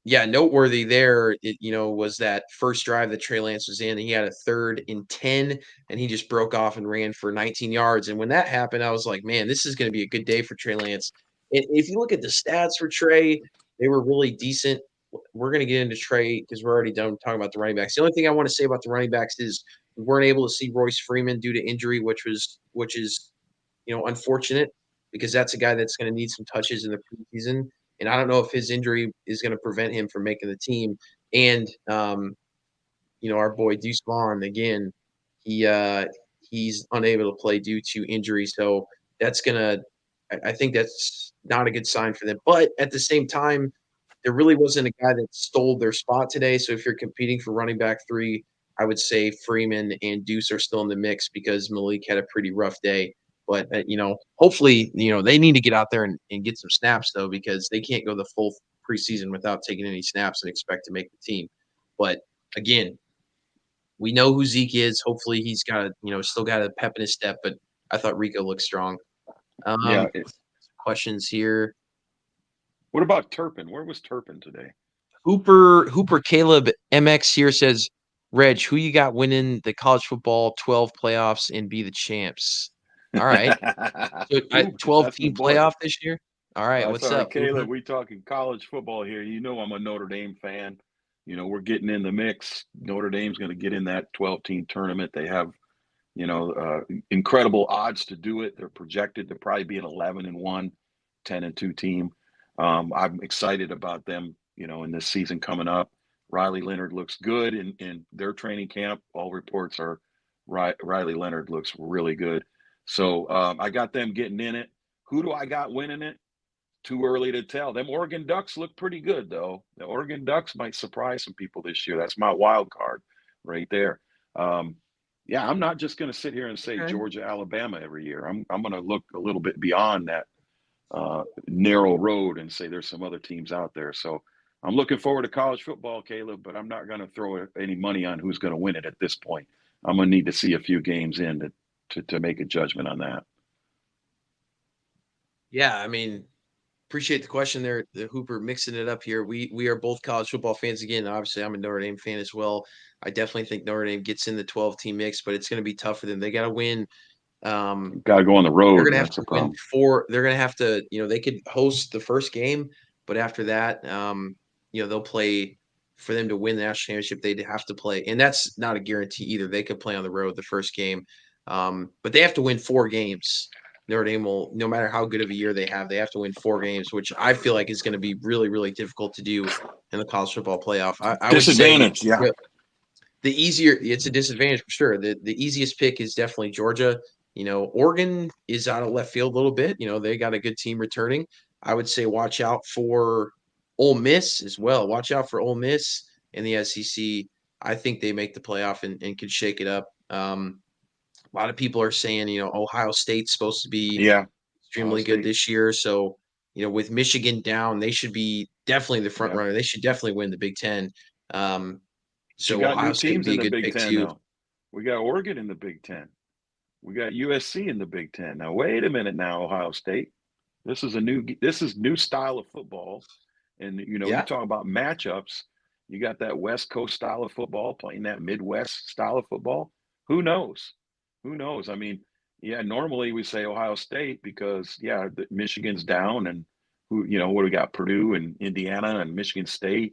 Yeah, noteworthy there, was that first drive that Trey Lance was in. He had a 3rd and 10, and he just broke off and ran for 19 yards. And when that happened, I was like, man, this is going to be a good day for Trey Lance. And if you look at the stats for Trey, they were really decent. We're going to get into Trey because we're already done talking about the running backs. The only thing I want to say about the running backs is we weren't able to see Royce Freeman due to injury, which is unfortunate because that's a guy that's going to need some touches in the preseason. And I don't know if his injury is going to prevent him from making the team. And our boy Deuce Vaughn, again, he's unable to play due to injury. So that's I think that's not a good sign for them. But at the same time, there really wasn't a guy that stole their spot today. So if you're competing for running back 3, I would say Freeman and Deuce are still in the mix because Malik had a pretty rough day. But, hopefully, they need to get out there and get some snaps, though, because they can't go the full preseason without taking any snaps and expect to make the team. But, again, we know who Zeke is. Hopefully he's got still got a pep in his step. But I thought Rico looked strong. Yeah. Questions here. What about Turpin? Where was Turpin today? Hooper Caleb MX here says, Reg, who you got winning the college football 12 playoffs and be the champs? All right. So 12-team playoff this year? All right. That's What's all right, up, Caleb. Hooper? We talking college football here. I'm a Notre Dame fan. We're getting in the mix. Notre Dame's going to get in that 12-team tournament. They have, incredible odds to do it. They're projected to probably be an 11-1, 10-2 team. I'm excited about them, in this season coming up. Riley Leonard looks good in their training camp. All reports are Riley Leonard looks really good. So I got them getting in it. Who do I got winning it? Too early to tell. Them Oregon Ducks look pretty good, though. The Oregon Ducks might surprise some people this year. That's my wild card right there. Yeah, I'm not just going to sit here and say Georgia, Alabama every year. I'm going to look a little bit beyond that narrow road and say there's some other teams out there. So I'm looking forward to college football, Caleb, but I'm not going to throw any money on who's going to win it at this point. I'm going to need to see a few games in to make a judgment on that. Yeah, I mean, appreciate the question there, the Hooper, mixing it up here. We are both college football fans again. Obviously, I'm a Notre Dame fan as well. I definitely think Notre Dame gets in the 12-team mix, but it's going to be tough for them. They got to win. Got to go on the road. They're going to have to win 4. They're going to have to, they could host the first game, but after that, they'll play. For them to win the national championship, they'd have to play, and that's not a guarantee either. They could play on the road the first game, but they have to win 4 games. Notre Dame will, no matter how good of a year they have to win 4 games, which I feel like is going to be really, really difficult to do in the college football playoff. I disadvantage, would say, it's a disadvantage for sure. The easiest pick is definitely Georgia. Oregon is out of left field a little bit. They got a good team returning. I would say watch out for Ole Miss as well. Watch out for Ole Miss in the SEC. I think they make the playoff and can shake it up. A lot of people are saying, Ohio State's supposed to be extremely good this year. So, with Michigan down, they should be definitely the front runner. They should definitely win the Big Ten. So got Ohio new State teams would be in a the good Big pick Ten too. now. We got Oregon in the Big Ten. We got USC in the Big Ten. Now, wait a minute now, Ohio State. This is new style of football. And, you talk about matchups. You got that West Coast style of football playing that Midwest style of football. Who knows? Who knows? I mean, normally we say Ohio State because, Michigan's down and what do we got? Purdue and Indiana and Michigan State,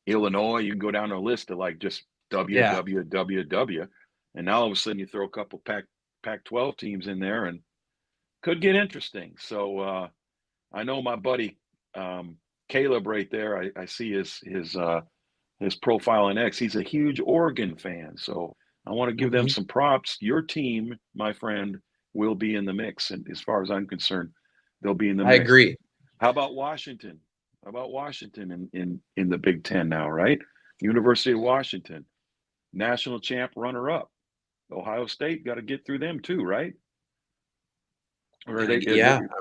Illinois. You can go down a list of like just W. And now all of a sudden you throw a couple Pac-12 teams in there and could get interesting. So I know my buddy Caleb right there. I see his his profile on X. He's a huge Oregon fan, so I want to give them some props. Your team, my friend, will be in the mix, and as far as I'm concerned, they'll be in the mix. I agree. How about Washington? How about Washington in the Big Ten now, right? University of Washington, national champ, runner-up. Ohio State got to get through them too, right? Or I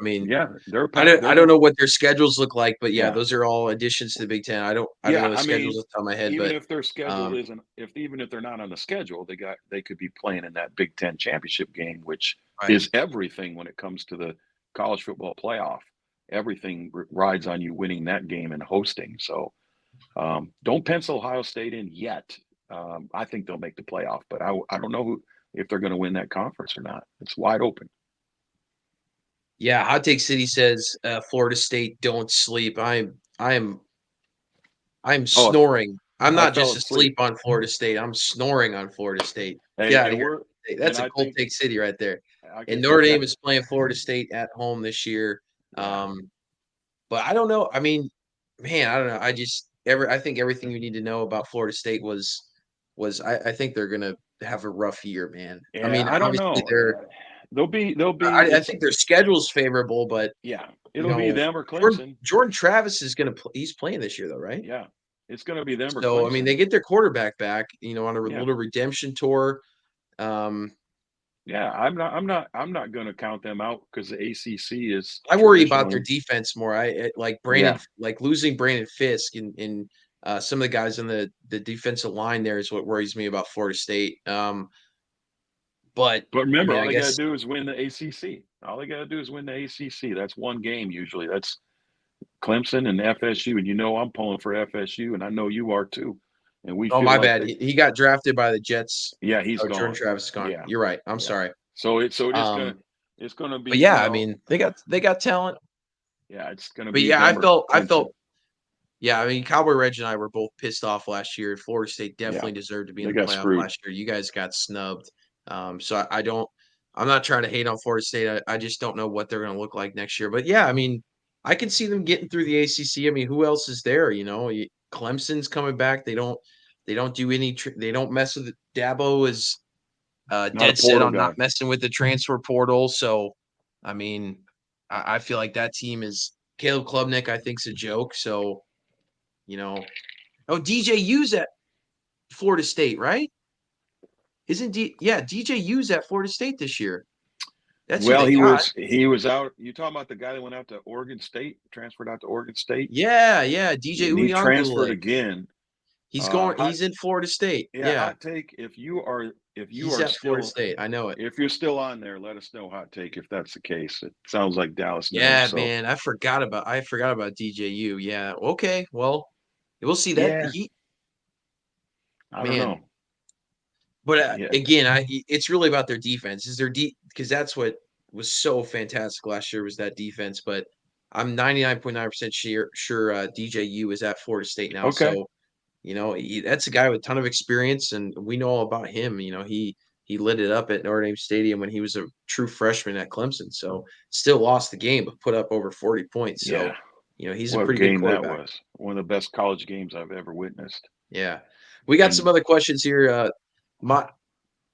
mean, yeah, I don't know what their schedules look like, but Yeah. those are all additions to the Big Ten. I don't know the schedules off the top of my head, even but if their schedule isn't, even if they're not on the schedule, they could be playing in that Big Ten championship game, which is everything when it comes to the college football playoff. Everything rides on you winning that game and hosting. So don't pencil Ohio State in yet. I think they'll make the playoff, but I don't know if they're going to win that conference or not. It's wide open. Yeah, Hot Take City says Florida State don't sleep. I'm snoring. I'm not just asleep on Florida State. I'm snoring on Florida State. Hey, Get out of here. That's a Cold Take City right there. And Notre Dame is playing Florida State at home this year. But I don't know. I mean, man, I don't know. I think everything you need to know about Florida State was I think they're gonna have a rough year, man. Yeah, I mean, I don't know. They'll be. I think their schedule's favorable, but it'll be them or Clemson. Jordan Travis is gonna play. He's playing this year, though, right? Yeah, it's gonna be them or Clemson. So I mean, they get their quarterback back, on a little redemption tour. Yeah, I'm not going to count them out because the ACC is. I worry about their defense more. Like Brandon, like losing Brandon Fisk and some of the guys on the defensive line there is what worries me about Florida State. But remember, all they got to do is win the ACC. All they got to do is win the ACC. That's one game usually. That's Clemson and FSU, and I'm pulling for FSU, and I know you are too. And we. Oh, my bad. He got drafted by the Jets. Yeah, he's gone. Jordan Travis is gone. Yeah. You're right. I'm sorry. So it's gonna be. But yeah, I mean, they got talent. Yeah, it's gonna be. But yeah, I felt. Yeah, I mean, Cowboy Reg and I were both pissed off last year. Florida State definitely deserved to be in the playoff last year. You guys got snubbed. So I'm not trying to hate on Florida State. I just don't know what they're going to look like next year. But yeah, I mean, I can see them getting through the ACC. I mean, who else is there? Clemson's coming back. They don't do any. They don't mess with it. Dabo is dead set on not messing with the transfer portal. So, I mean, I feel like that team is Caleb Klubnik. I think's a joke. So, DJ U's at Florida State, right? Isn't DJ U's at Florida State this year? That's he was out. You talking about the guy that went out to Oregon State, transferred out to Oregon State? Yeah, DJ He transferred again. He's going. He's in Florida State. Yeah. Hot take. If you are at Florida State, I know it. If you're still on there, let us know. Hot take if that's the case. It sounds like Dallas. Yeah, man. I forgot about DJU. Yeah. Okay. Well, we'll see that. Yeah. I don't know. But again, it's really about their defense. Is their because that's what was so fantastic last year was that defense. But I'm 99.9% sure DJU is at Florida State now. Okay. So. That's a guy with a ton of experience, and we know all about him. He lit it up at Notre Dame Stadium when he was a true freshman at Clemson. So still lost the game, but put up over 40 points. So, he's a pretty good quarterback. That was one of the best college games I've ever witnessed. Yeah. We got some other questions here.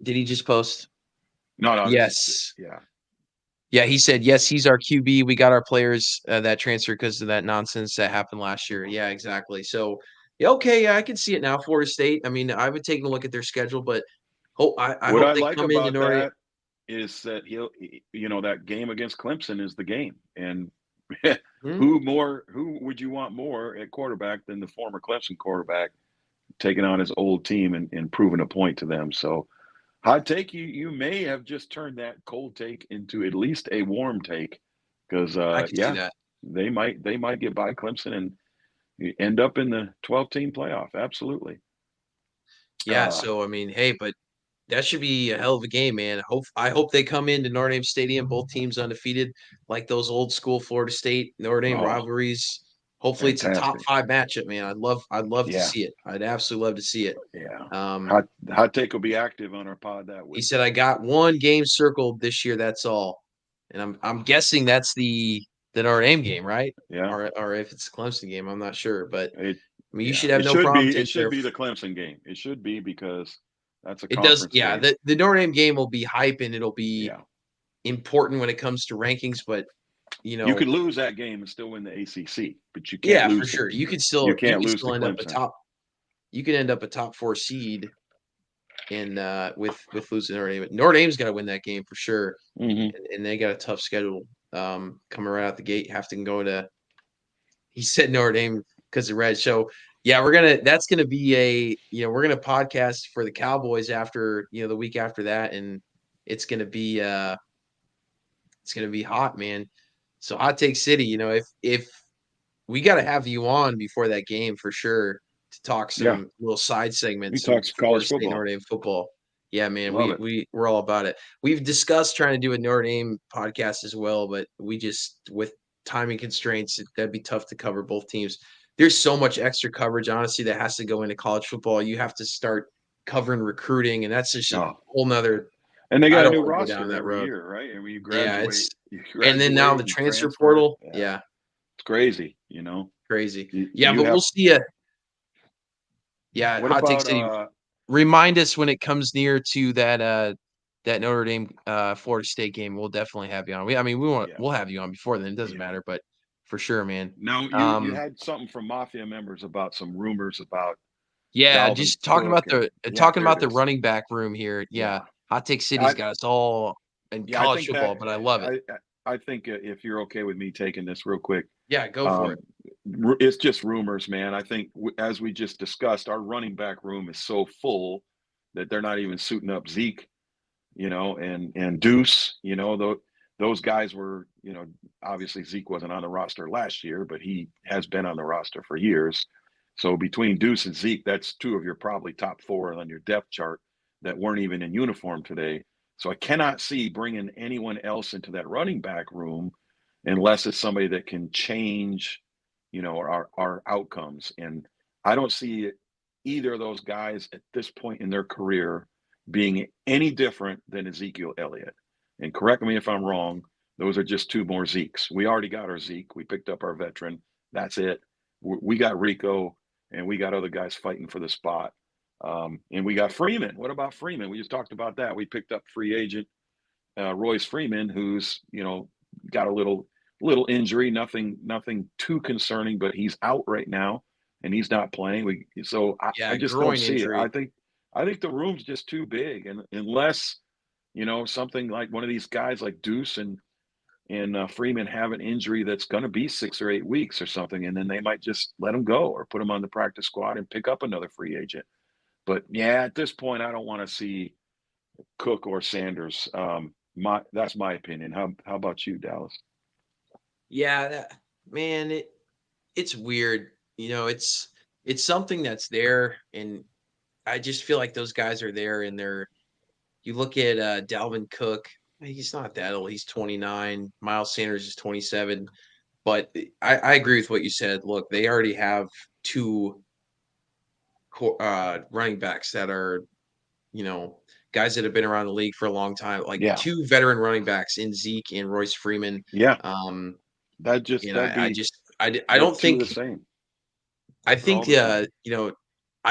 Did he just post? No. Yes. Yeah, he said, yes, he's our QB. We got our players that transferred because of that nonsense that happened last year. Yeah, exactly. So, I can see it now. Florida State. I mean, I haven't taken a look at their schedule, but what I like about that is that that game against Clemson is the game, and who would you want more at quarterback than the former Clemson quarterback taking on his old team and proving a point to them? So, hot take, you may have just turned that cold take into at least a warm take because I can see that. they might get by Clemson and. You end up in the 12-team playoff. Absolutely. Yeah. So, I mean, hey, but that should be a hell of a game, man. I hope they come into Notre Dame Stadium, both teams undefeated, like those old school Florida State, Notre Dame rivalries. Hopefully it's a top 5 matchup, man. I'd love to see it. I'd absolutely love to see it. Yeah. Hot take will be active on our pod that week. He said, I got one game circled this year. That's all. And I'm guessing that's the Notre Dame game, right? Yeah. Or if it's a Clemson game, I'm not sure. But I mean, you should have no problem taking It should be the Clemson game. It should be because that's a It does, conference yeah. game. The Notre Dame game will be hype and it'll be Yeah. important when it comes to rankings, but You could lose that game and still win the ACC, but you can't yeah, lose for sure. You could you still can't lose to end up Clemson. you could end up a top 4 seed in with losing Notre Dame. Notre Dame's got to win that game for sure, and they got a tough schedule coming right out the gate. Have to go to. He said Notre Dame because of red. So yeah, that's gonna be we're gonna podcast for the Cowboys after the week after that, and it's gonna be hot, man. So Hot Take City, if we got to have you on before that game for sure to talk some little side segments, We talk some college Florida State football. Notre Dame football. Yeah, man, Love it. we're all about it. We've discussed trying to do a Notre Dame podcast as well, but we just with timing constraints, that'd be tough to cover both teams. There's so much extra coverage, honestly, that has to go into college football. You have to start covering recruiting, and that's just a whole nother. And they I got a don't new wanna go roster down that every road. year, right? I mean, Yeah, and then now the and transfer portal. Yeah. Yeah. It's crazy, Crazy. You But we'll see you. Yeah, What Hot Take about City. Remind us when it comes near to that Notre Dame Florida State game. We'll definitely have you on. We'll have you on before then. It doesn't matter, but for sure, man. now you had something from Mafia members about some rumors about Yeah, Dalvin just talking Cook about the running back room here. Yeah. Hot Take City's got us all in college football, but I love it. I think if you're okay with me taking this real quick. Yeah, go for it. It's just rumors, man. I think as we just discussed, our running back room is so full that they're not even suiting up Zeke, and Deuce, those guys were, obviously Zeke wasn't on the roster last year, but he has been on the roster for years. So between Deuce and Zeke, that's 2 of your probably top 4 on your depth chart that weren't even in uniform today. So I cannot see bringing anyone else into that running back room unless it's somebody that can change, our outcomes. And I don't see either of those guys at this point in their career being any different than Ezekiel Elliott. And correct me if I'm wrong, those are just 2 more Zekes. We already got our Zeke. We picked up our veteran. That's it. We got Rico, and we got other guys fighting for the spot. And we got Freeman. What about Freeman? We just talked about that. We picked up free agent Royce Freeman, who's got a little injury, nothing too concerning, but he's out right now and he's not playing. I just don't see injury. it. I think the room's just too big, and unless something like one of these guys like Deuce and Freeman have an injury that's going to be 6 or 8 weeks or something, and then they might just let him go or put him on the practice squad and pick up another free agent. But yeah, at this point, I don't want to see Cook or Sanders. That's my opinion. How about you, Dallas? Yeah, man, it's weird. It's something that's there, and I just feel like those guys are there, and you look at Dalvin Cook, he's not that old. He's 29. Miles Sanders is 27. But I agree with what you said. Look, they already have 2 running backs that are, guys that have been around the league for a long time, like 2 veteran running backs in Zeke and Royce Freeman. Yeah. I don't think the same. I think I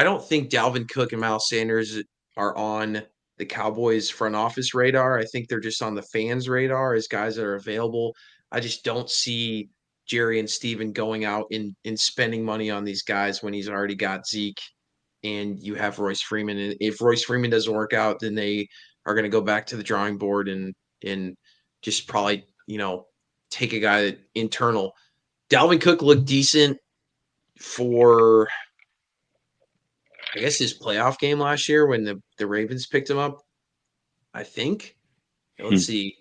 don't think Dalvin Cook and Miles Sanders are on the Cowboys front office radar. I think they're just on the fans' radar as guys that are available. I just don't see Jerry and Steven going out and spending money on these guys when he's already got Zeke and you have Royce Freeman. And if Royce Freeman doesn't work out, then they are going to go back to the drawing board and just probably, take a guy that internal. Dalvin Cook looked decent for, I guess, his playoff game last year when the Ravens picked him up, I think. Let's see.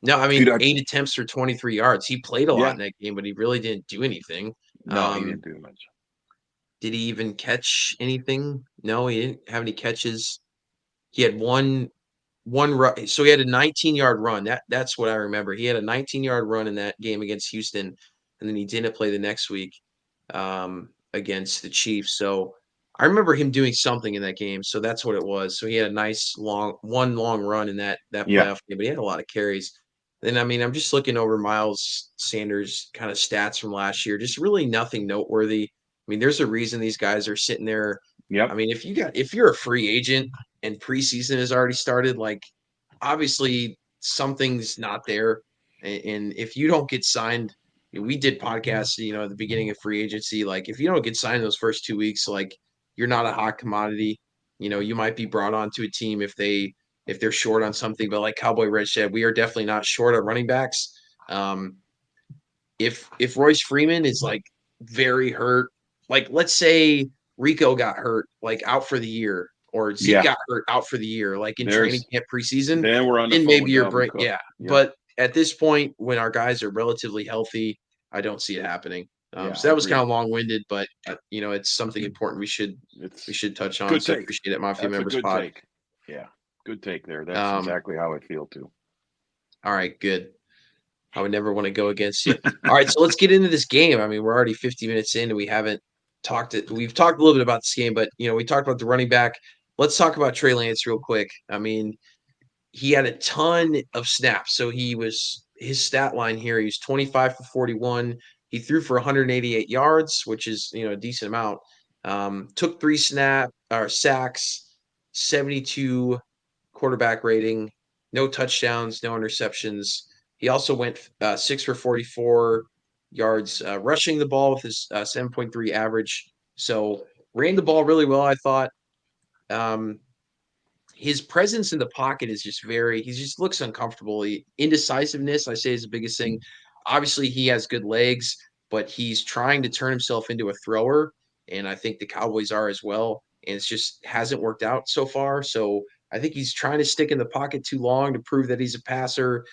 No, 8 attempts for 23 yards. He played a lot in that game, but he really didn't do anything. No, he didn't do much. Did he even catch anything? No, he didn't have any catches. He had one run. So he had a 19-yard run. That's what I remember. He had a 19-yard run in that game against Houston, and then he didn't play the next week against the Chiefs. So I remember him doing something in that game. So that's what it was. So he had a nice long run in that playoff game, but he had a lot of carries. Then, I'm just looking over Miles Sanders' kind of stats from last year. Just really nothing noteworthy. mean, there's a reason these guys are sitting there. Yep. I mean, if you're a free agent and preseason has already started, like obviously something's not there. And if you don't get signed, we did podcasts, at the beginning of free agency. Like if you don't get signed those first 2 weeks, like you're not a hot commodity. You might be brought onto a team if they're short on something. But like Cowboy Red said, we are definitely not short at running backs. If Royce Freeman is like very hurt, like let's say Rico got hurt, like out for the year, or Zeke got hurt out for the year, like in training camp preseason, then we're on the then phone maybe with you're Dalvin break. Cook. Yeah. Yep. But at this point, when our guys are relatively healthy, I don't see it happening. So that was kind of long-winded, but it's something important we should touch on. Good So I take. appreciate it, Mafia That's members a good pod. take. Yeah, good take there. That's exactly how I feel too. All right, good. I would never want to go against you. All right, so let's get into this game. I mean, we're already 50 minutes in, and we haven't talked it. We've talked a little bit about this game, but we talked about the running back. Let's talk about Trey Lance real quick. I mean, he had a ton of snaps. So his stat line here, he's 25 for 41. He threw for 188 yards, which is a decent amount. Took 3 sacks, 72 quarterback rating, no touchdowns, no interceptions. He also went 6 for 44 yards rushing the ball with his 7.3 average. So ran the ball really well, I thought. His presence in the pocket is just he just looks uncomfortable. Indecisiveness, I say, is the biggest thing. Obviously, he has good legs, but he's trying to turn himself into a thrower, and I think the Cowboys are as well. And it's just hasn't worked out so far. So I think he's trying to stick in the pocket too long to prove that he's a passer,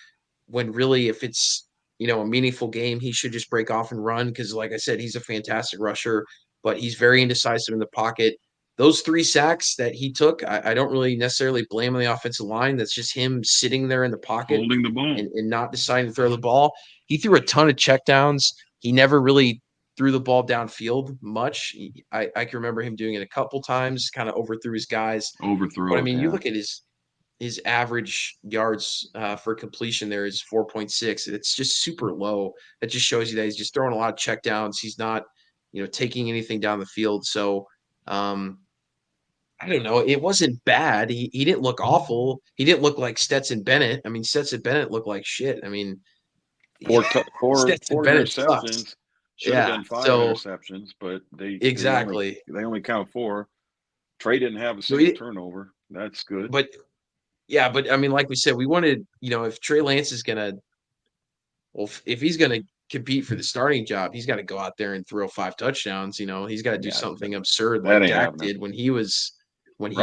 when really, if it's a meaningful game, he should just break off and run, because like I said, he's a fantastic rusher, but he's very indecisive in the pocket. Those 3 sacks that he took, I don't really necessarily blame on the offensive line. That's just him sitting there in the pocket Holding the ball and not deciding to throw the ball. He threw a ton of checkdowns. He never really threw the ball downfield much. I can remember him doing it a couple times, kind of overthrew his guys. But I mean, you look at his average yards for completion there is 4.6. It's just super low. That just shows you that he's just throwing a lot of checkdowns. He's not, taking anything down the field. So I don't know. It wasn't bad. He didn't look awful. He didn't look like Stetson Bennett. I mean, Stetson Bennett looked like shit. I mean, four Stetson Bennett sucks. interceptions. Should have been 5 interceptions, but they only count 4. Trey didn't have a single turnover. That's good. But I mean, like we said, we wanted, if Trey Lance is gonna, if he's gonna compete for the starting job, he's got to go out there and throw 5 touchdowns. He's got to do something absurd like Dak did when he was going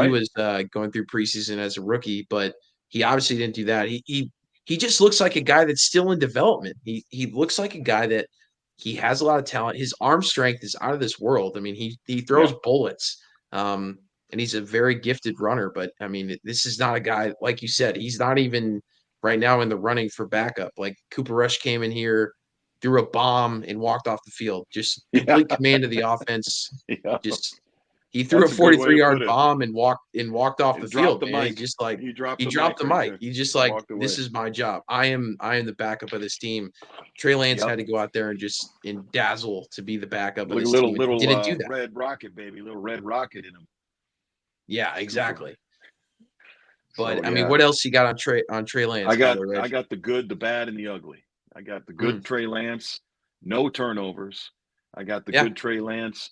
through preseason as a rookie. But he obviously didn't do that. He just looks like a guy that's still in development. He looks like a guy that he has a lot of talent. His arm strength is out of this world. I mean, he throws bullets. And he's a very gifted runner. But I mean, this is not a guy, like you said, he's not even right now in the running for backup. Like Cooper Rush came in here, threw a bomb, and walked off the field. Just complete command of the offense. Just he threw a 43-yard bomb and walked off the field. Man. He dropped the mic. He's just like, this is my job. I am the backup of this team. Trey Lance had to go out there and dazzle to be the backup of this team. He didn't do that. Red rocket, baby, little red rocket in him. Yeah, exactly. But I mean, what else you got on Trey Lance? I got the good, the bad, and the ugly. I got the good Trey Lance, no turnovers. I got the good Trey Lance.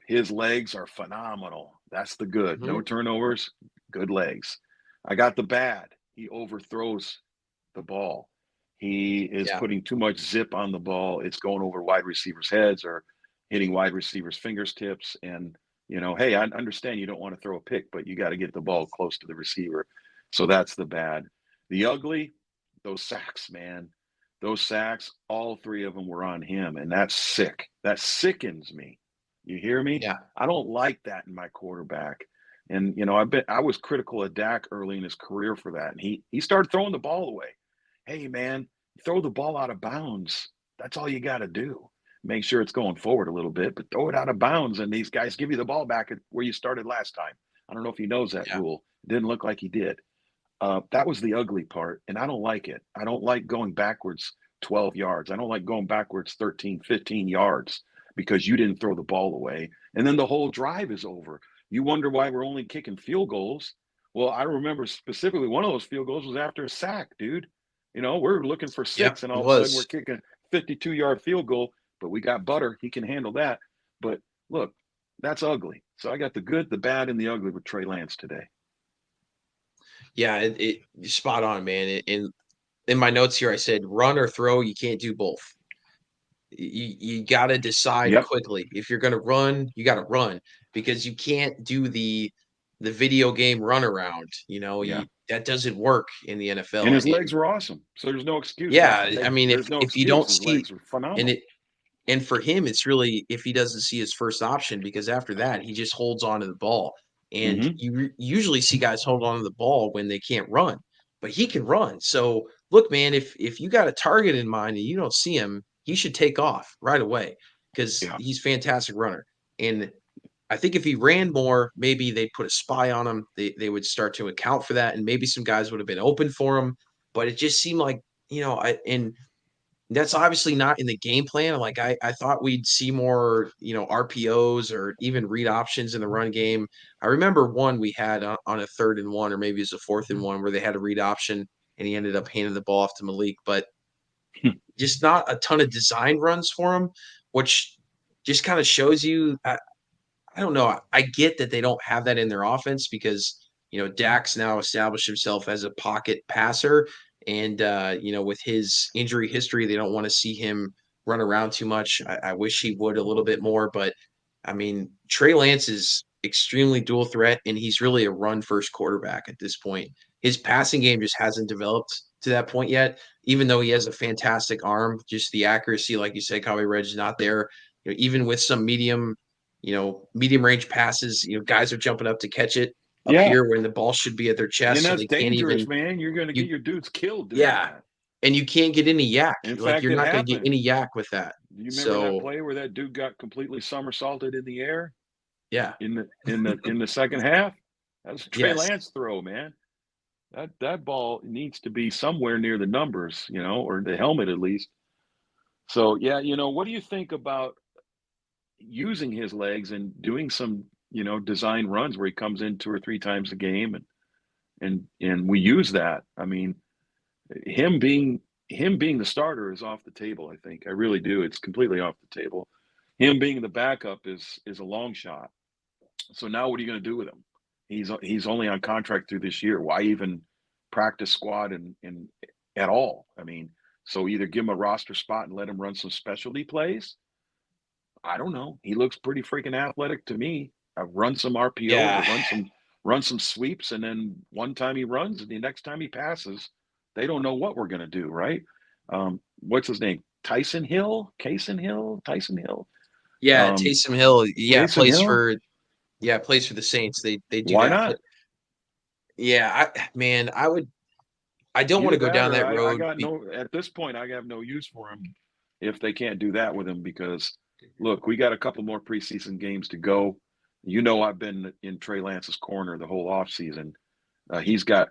His legs are phenomenal. That's the good. No turnovers, good legs. I got the bad. He overthrows the ball. He is putting too much zip on the ball. It's going over wide receivers' heads or hitting wide receivers' fingertips. And hey, I understand you don't want to throw a pick, but you got to get the ball close to the receiver. So that's the bad. The ugly, those sacks, man. Those sacks, all 3 of them were on him, and that's sick. That sickens me. You hear me? Yeah. I don't like that in my quarterback. And, I was critical of Dak early in his career for that. And he started throwing the ball away. Hey, man, throw the ball out of bounds. That's all you got to do. Make sure it's going forward a little bit, but throw it out of bounds, and these guys give you the ball back at where you started last time. I don't know if he knows that rule. It didn't look like he did. That was the ugly part, and I don't like it. I don't like going backwards 12 yards. I don't like going backwards 13, 15 yards because you didn't throw the ball away. And then the whole drive is over. You wonder why we're only kicking field goals. Well, I remember specifically one of those field goals was after a sack, dude. We're looking for 6, and it all of a sudden we're was. kicking a 52-yard field goal, but we got Butter. He can handle that. But look, that's ugly. So I got the good, the bad, and the ugly with Trey Lance today. Yeah, it spot on, man. In my notes here, I said run or throw. You can't do both. You got to decide quickly. If you're going to run, you got to run, because you can't do the video game runaround. That doesn't work in the NFL. And his legs were awesome, so there's no excuse. Yeah, I mean, there's no if you excuse. don't His see, legs were phenomenal. and for him, it's really if he doesn't see his first option, because after that, he just holds on to the ball. And you usually see guys hold on to the ball when they can't run, but he can run. So look, man, if you got a target in mind and you don't see him, he should take off right away, because he's a fantastic runner. And I think if he ran more, maybe they'd put a spy on him. They would start to account for that, and maybe some guys would have been open for him. But it just seemed like, and that's obviously not in the game plan. Like I thought we'd see more, RPOs or even read options in the run game. I remember one we had on a 3rd and 1, or maybe it's a 4th and 1, where they had a read option and he ended up handing the ball off to Malik, but just not a ton of design runs for him, which just kind of shows you. I don't know. I get that they don't have that in their offense because, Dak's now established himself as a pocket passer. And, with his injury history, they don't want to see him run around too much. I wish he would a little bit more. But, I mean, Trey Lance is extremely dual threat, and he's really a run-first quarterback at this point. His passing game just hasn't developed to that point yet, even though he has a fantastic arm. Just the accuracy, like you said, Cowboy Reg, is not there. Even with some medium range passes, guys are jumping up to catch it up here when the ball should be at their chest. And that's so they dangerous, can't even, man. You're going to get your dudes killed. That. And you can't get any yak. In like fact, you're not going to get any yak with that. You remember that play where that dude got completely somersaulted in the air? Yeah. In the second half? That was a Trey Lance throw, man. That ball needs to be somewhere near the numbers, or the helmet at least. So, yeah, what do you think about using his legs and doing some, design runs where he comes in 2 or 3 times a game and we use that? I mean, him being the starter is off the table, I think. I really do. It's completely off the table. Him being the backup is a long shot. So now what are you going to do with him? He's only on contract through this year. Why even practice squad and at all? I mean, so either give him a roster spot and let him run some specialty plays. I don't know. He looks pretty freaking athletic to me. I've run some RPO, run some sweeps, and then one time he runs and the next time he passes, they don't know what we're going to do, right? What's his name? Tyson Hill? Yeah, Taysom Hill. Yeah, plays Hill? for the Saints. They do Why that. not? But yeah, I don't want to go down that road. At this point, I have no use for him if they can't do that with him, because look, we got a couple more preseason games to go. I've been in Trey Lance's corner the whole offseason. He's got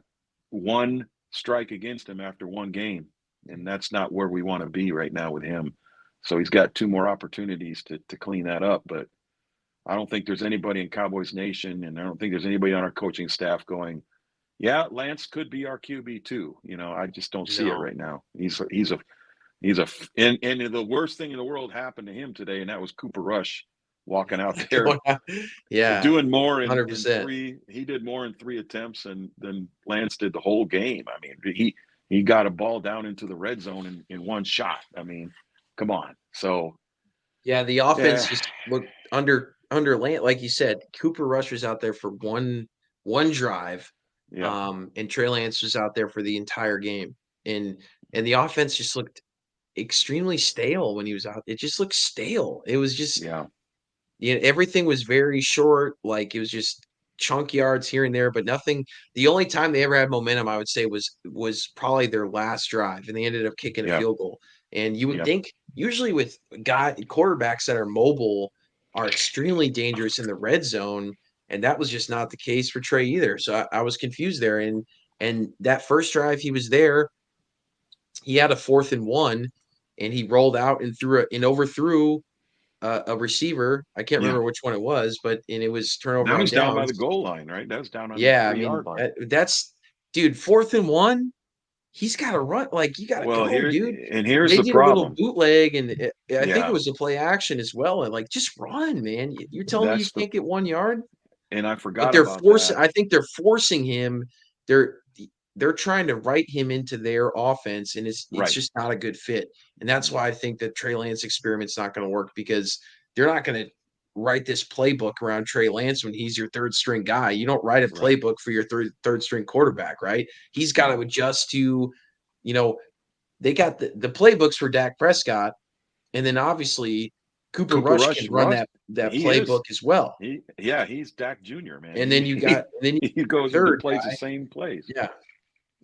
1 strike against him after 1 game, and that's not where we want to be right now with him. So he's got 2 more opportunities to clean that up. But I don't think there's anybody in Cowboys Nation, and I don't think there's anybody on our coaching staff going, yeah, Lance could be our QB too. I just don't see it right now. And the worst thing in the world happened to him today, and that was Cooper Rush walking out there. Doing more in 3. He did more in 3 attempts than Lance did the whole game. I mean, he got a ball down into the red zone in 1 shot. I mean, come on. So the offense just looked under Lance, like you said. Cooper Rush was out there for one drive. And Trey Lance was out there for the entire game. And the offense just looked extremely stale when he was out. It just looked stale. It was just everything was very short. Like it was just chunk yards here and there, but nothing. The only time they ever had momentum, I would say, was probably their last drive, and they ended up kicking a field goal. And you would think usually with quarterbacks that are mobile are extremely dangerous in the red zone. And that was just not the case for Trey either. So I was confused there. And that first drive he was there, he had a 4th and 1, and he rolled out and overthrew a receiver. I can't remember which one it was, and it was turnover. That was on down by downs. the goal line, right? That was down on the 3-yard line. That's dude. 4th and 1. He's got to run. Like, you got to go, dude. Here's they the did problem. A little bootleg, and I think it was a play action as well. And like, just run, man. You're telling me you can't get 1 yard? And I forgot they're about forcing. that. I think they're forcing him. They're trying to write him into their offense, and it's just not a good fit. And that's why I think the Trey Lance experiment's not going to work, because they're not going to write this playbook around Trey Lance when he's your 3rd string guy. You don't write a playbook for your third string quarterback, right? He's got to adjust to, they got the playbooks for Dak Prescott, and then obviously Cooper Rush can run that playbook as well. He's Dak Jr., man. And then you got he goes and plays the same plays. Yeah,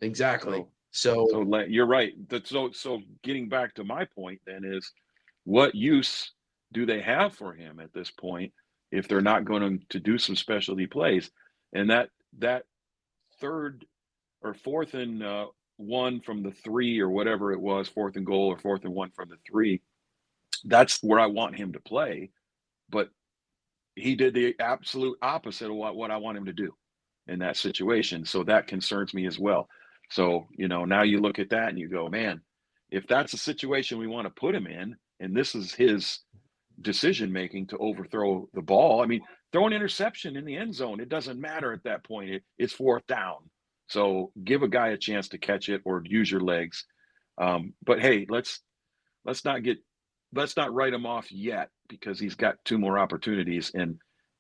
exactly. So you're right. So getting back to my point then is, what use do they have for him at this point if they're not going to do some specialty plays? And that 3rd or 4th and 1 from the 3 or whatever it was, 4th and goal or 4th and 1 from the 3, that's where I want him to play. But he did the absolute opposite of what I want him to do in that situation. So that concerns me as well. So, now you look at that and you go, man, if that's a situation we want to put him in, and this is his decision making to overthrow the ball. I mean, throw an interception in the end zone. It doesn't matter at that point. It's 4th down. So give a guy a chance to catch it or use your legs. But hey, let's not write him off yet, because he's got 2 more opportunities. And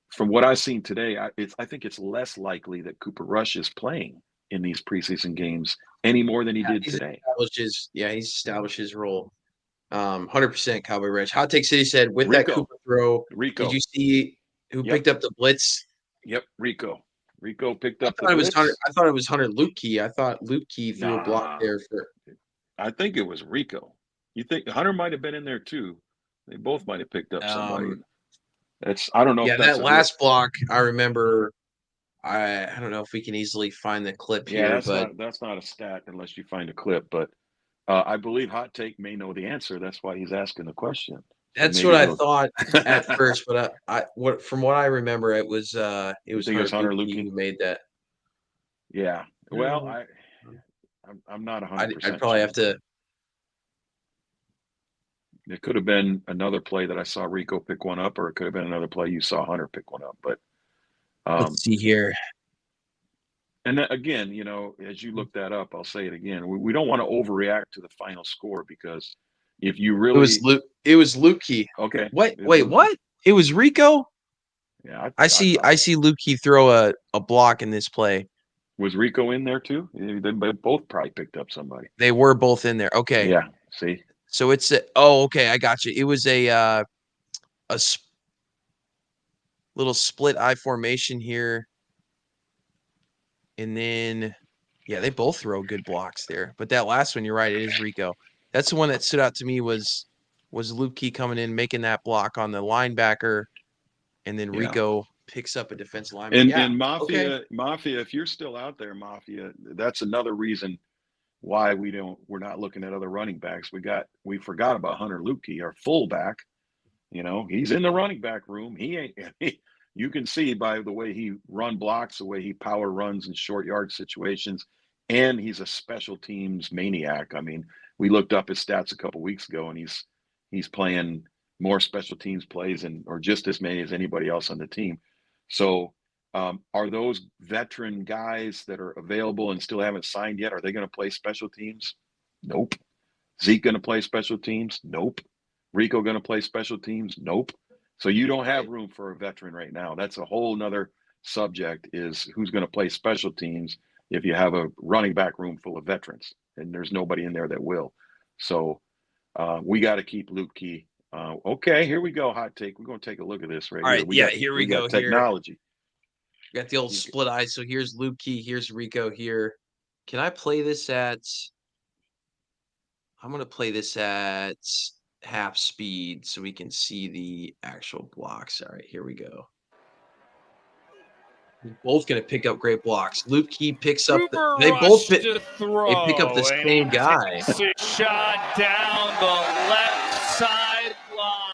from what I've seen today, I think it's less likely that Cooper Rush is playing in these preseason games any more than he did today. He's established his role. 100% Cowboy Ranch. Hot Take City said with that Cooper throw, did you see who picked up the blitz? Yep, Rico. Rico picked up the blitz. I thought it was Hunter Luepke. I thought Luepke threw a block there for. I think it was Rico. You think Hunter might have been in there too? They both might have picked up somebody. I don't know. Yeah, that last block, I remember. I don't know if we can easily find the clip here, but that's not a stat unless you find a clip. But I believe Hot Take may know the answer. That's why he's asking the question. That's what I thought at first, but from what I remember, it was Hunter Luepke who made that. Yeah. Well, I'm not 100%. I'd probably have to. It could have been another play that I saw Rico pick one up, or it could have been another play you saw Hunter pick one up. But let's see here. And then, again, as you look that up, I'll say it again. We don't want to overreact to the final score, because if you really it was Luepke. Okay. Wait, what? It was Rico? Yeah. I see Luepke throw a block in this play. Was Rico in there too? They both probably picked up somebody. They were both in there. Okay. Yeah. See. So it's okay. I got you. It was a little split I formation here, and then they both throw good blocks there. But that last one, you're right. It is Rico. That's the one that stood out to me was Luepke coming in, making that block on the linebacker, and then Rico picks up a defensive lineman. And Mafia, if you're still out there, Mafia, that's another reason why we're not looking at other running backs. We forgot about Hunter Luepke, our fullback. He's in the running back room. You can see by the way he blocks, the way he power runs in short yard situations, and he's a special teams maniac. I mean, we looked up his stats a couple weeks ago, and he's playing more special teams plays or just as many as anybody else on the team. So are those veteran guys that are available and still haven't signed yet, are they going to play special teams? Nope. Zeke going to play special teams? Nope. Rico going to play special teams? Nope. So you don't have room for a veteran right now. That's a whole nother subject, is who's going to play special teams if you have a running back room full of veterans, and there's nobody in there that will. So we got to keep Luepke. Okay, here we go. Hot Take. We're going to take a look at this right here. Here we go. Technology. We got the old split eye. So here's Luepke. Here's Rico here. Can I play this I'm going to play this at half speed so we can see the actual blocks. All right, here we go. They're both going to pick up great blocks. Luepke picks up. They pick up the same guy. Shot down the left sideline.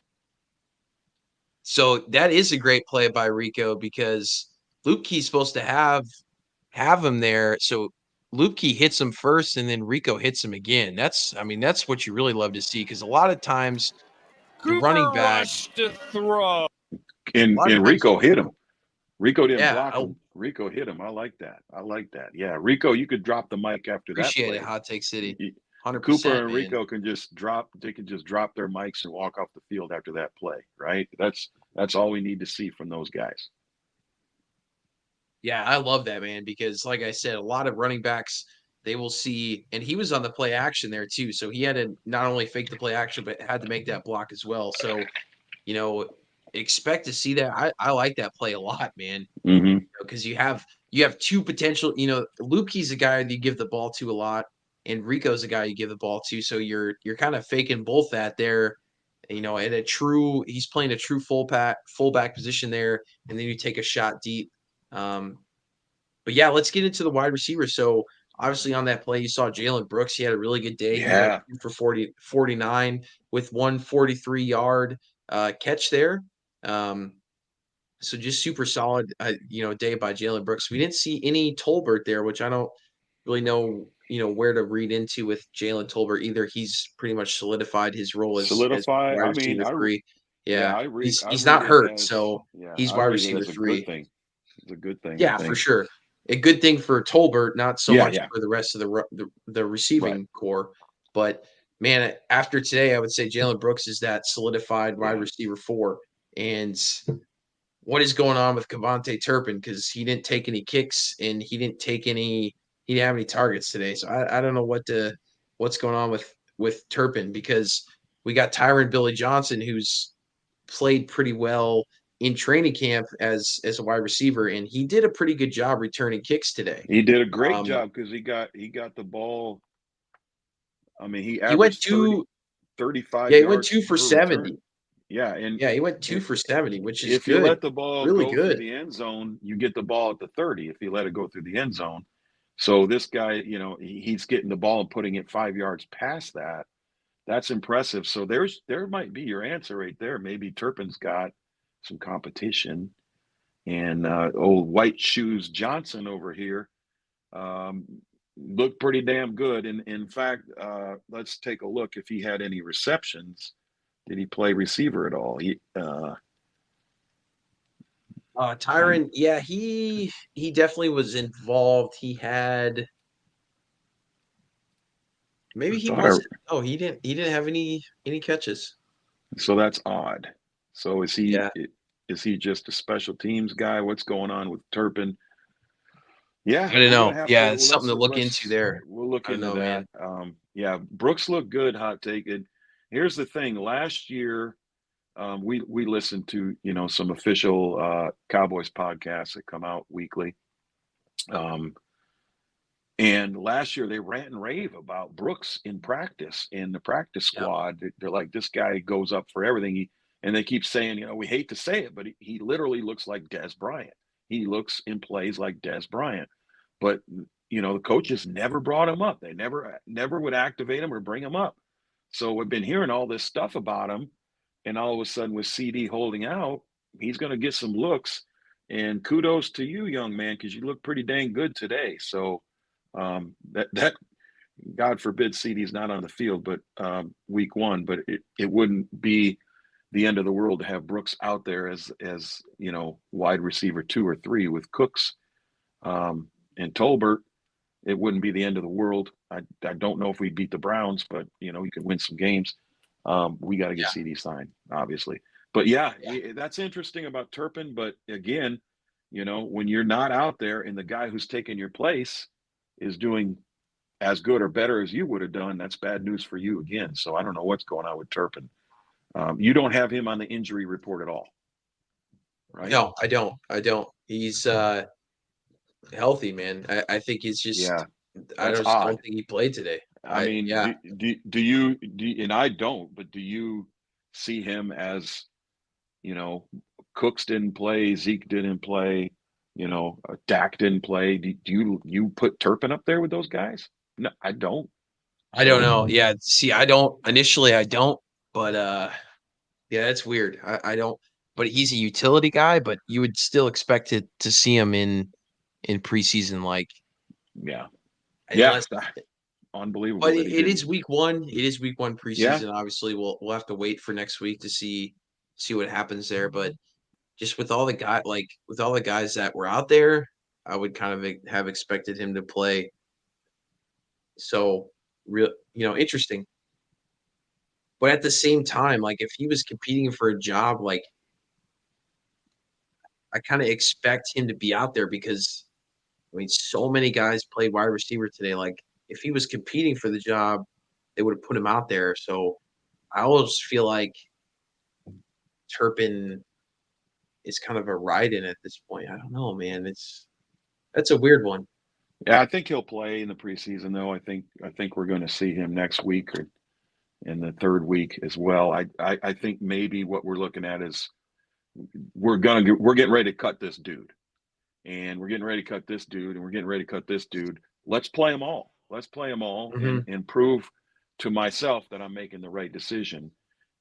So that is a great play by Rico because Luebke's supposed to have him there. So Luebke hits him first, and then Rico hits him again. That's what you really love to see because a lot of times the running back rush to throw. And Rico hit him. Rico didn't Yeah, block him. Rico hit him. I like that. Yeah, Rico, you could drop the mic after that appreciate play. it, Hot Take City. 100%. Cooper and man. Rico can just drop their mics and walk off the field after that play, right? That's all we need to see from those guys. Yeah, I love that, man, because like I said, a lot of running backs, they will see, and he was on the play action there too. So he had to not only fake the play action, but had to make that block as well. So, expect to see that. I like that play a lot, man. Mm-hmm. Because you have two potential, Luebke's a guy that you give the ball to a lot, and Rico's a guy you give the ball to. So you're kind of faking both that there, he's playing a true fullback position there, and then you take a shot deep. But yeah, let's get into the wide receiver. So obviously on that play, you saw Jalen Brooks. He had a really good day. Yeah. He went 2 for 49 with 143-yard catch there. So just super solid, day by Jalen Brooks. We didn't see any Tolbert there, which I don't really know, where to read into with Jalen Tolbert either. He's pretty much solidified his role as wide receiver 3. Yeah, he's not hurt, so he's wide receiver 3. Good thing. It's a good thing. Yeah, for sure. A good thing for Tolbert, not so much for the rest of the receiving core. But man, after today, I would say Jalen Brooks is that solidified wide receiver 4. And what is going on with Kevontae Turpin? Because he didn't take any kicks and he didn't have any targets today. So I don't know what's going on with Turpin, because we got Tyron Billy Johnson, who's played pretty well in training camp as a wide receiver, and he did a pretty good job returning kicks today. He did a great job because he got the ball. I mean, he averaged 35 Yeah, he yards went 2 for 70. Return. Yeah, and he went 2 for 70, which is if good. you let the ball really go good. through the end zone, you get the ball at the 30 if you let it go through the end zone. So this guy, he's getting the ball and putting it 5 yards past that. That's impressive. So there might be your answer right there. Maybe Turpin's got some competition. And old White Shoes Johnson over here looked pretty damn good. And in fact, let's take a look if he had any receptions. Did he play receiver at all? Tyron, yeah, he definitely was involved. He had maybe he wasn't. Oh, he didn't have any catches. So that's odd. So is he just a special teams guy? What's going on with Turpin? Yeah, I don't know. Yeah, it's something to look into there. We'll look into that. Man. Brooks looked good. Hot take. And here's the thing. Last year, we listened to some official Cowboys podcasts that come out weekly. And last year they rant and rave about Brooks in practice, in the practice squad. They're like, this guy goes up for everything. And they keep saying, we hate to say it, but he literally looks like Des Bryant. He looks and plays like Des Bryant. But, the coaches never brought him up. They never would activate him or bring him up. So we've been hearing all this stuff about him. And all of a sudden with Ceedee holding out, he's going to get some looks. And kudos to you, young man, because you look pretty dang good today. So that God forbid Ceedee's not on the field, but week 1, but it wouldn't be the end of the world to have Brooks out there as wide receiver 2 or 3 with Cooks and Tolbert. It wouldn't be the end of the world. I don't know if we beat the Browns, but you can win some games. We got to get Ceedee signed, obviously. But that's interesting about Turpin. But again, when you're not out there and the guy who's taking your place is doing as good or better as you would have done, that's bad news for you again. So I don't know what's going on with Turpin. You don't have him on the injury report at all, right? No, I don't. He's healthy, man. I think he's just. I just don't think he played today. Do you? And I don't. But do you see him as, Cooks didn't play, Zeke didn't play, Dak didn't play? Do you put Turpin up there with those guys? No, I don't. I don't know. Yeah. See, I don't. Initially, I don't. But it's weird. I don't. but he's a utility guy. But you would still expect to see him in preseason, like Yeah. unless. Unbelievable. But That he it didn't. is week one. It is week one Yeah. preseason. Obviously, we'll have to wait for next week to see what happens there. But just with all the guys that were out there, I would kind of have expected him to play. So, interesting. But at the same time, like if he was competing for a job, like I kind of expect him to be out there because I mean, so many guys played wide receiver today. Like if he was competing for the job, they would have put him out there. So I always feel like Turpin is kind of a ride-in at this point. I don't know, man. That's a weird one. Yeah, I think he'll play in the preseason, though. I think we're going to see him next week or in the third week as well. I think maybe what we're looking at is we're getting ready to cut this dude, and we're getting ready to cut this dude, and we're getting ready to cut this dude. Let's play them all. Let's play them all and prove to myself that I'm making the right decision,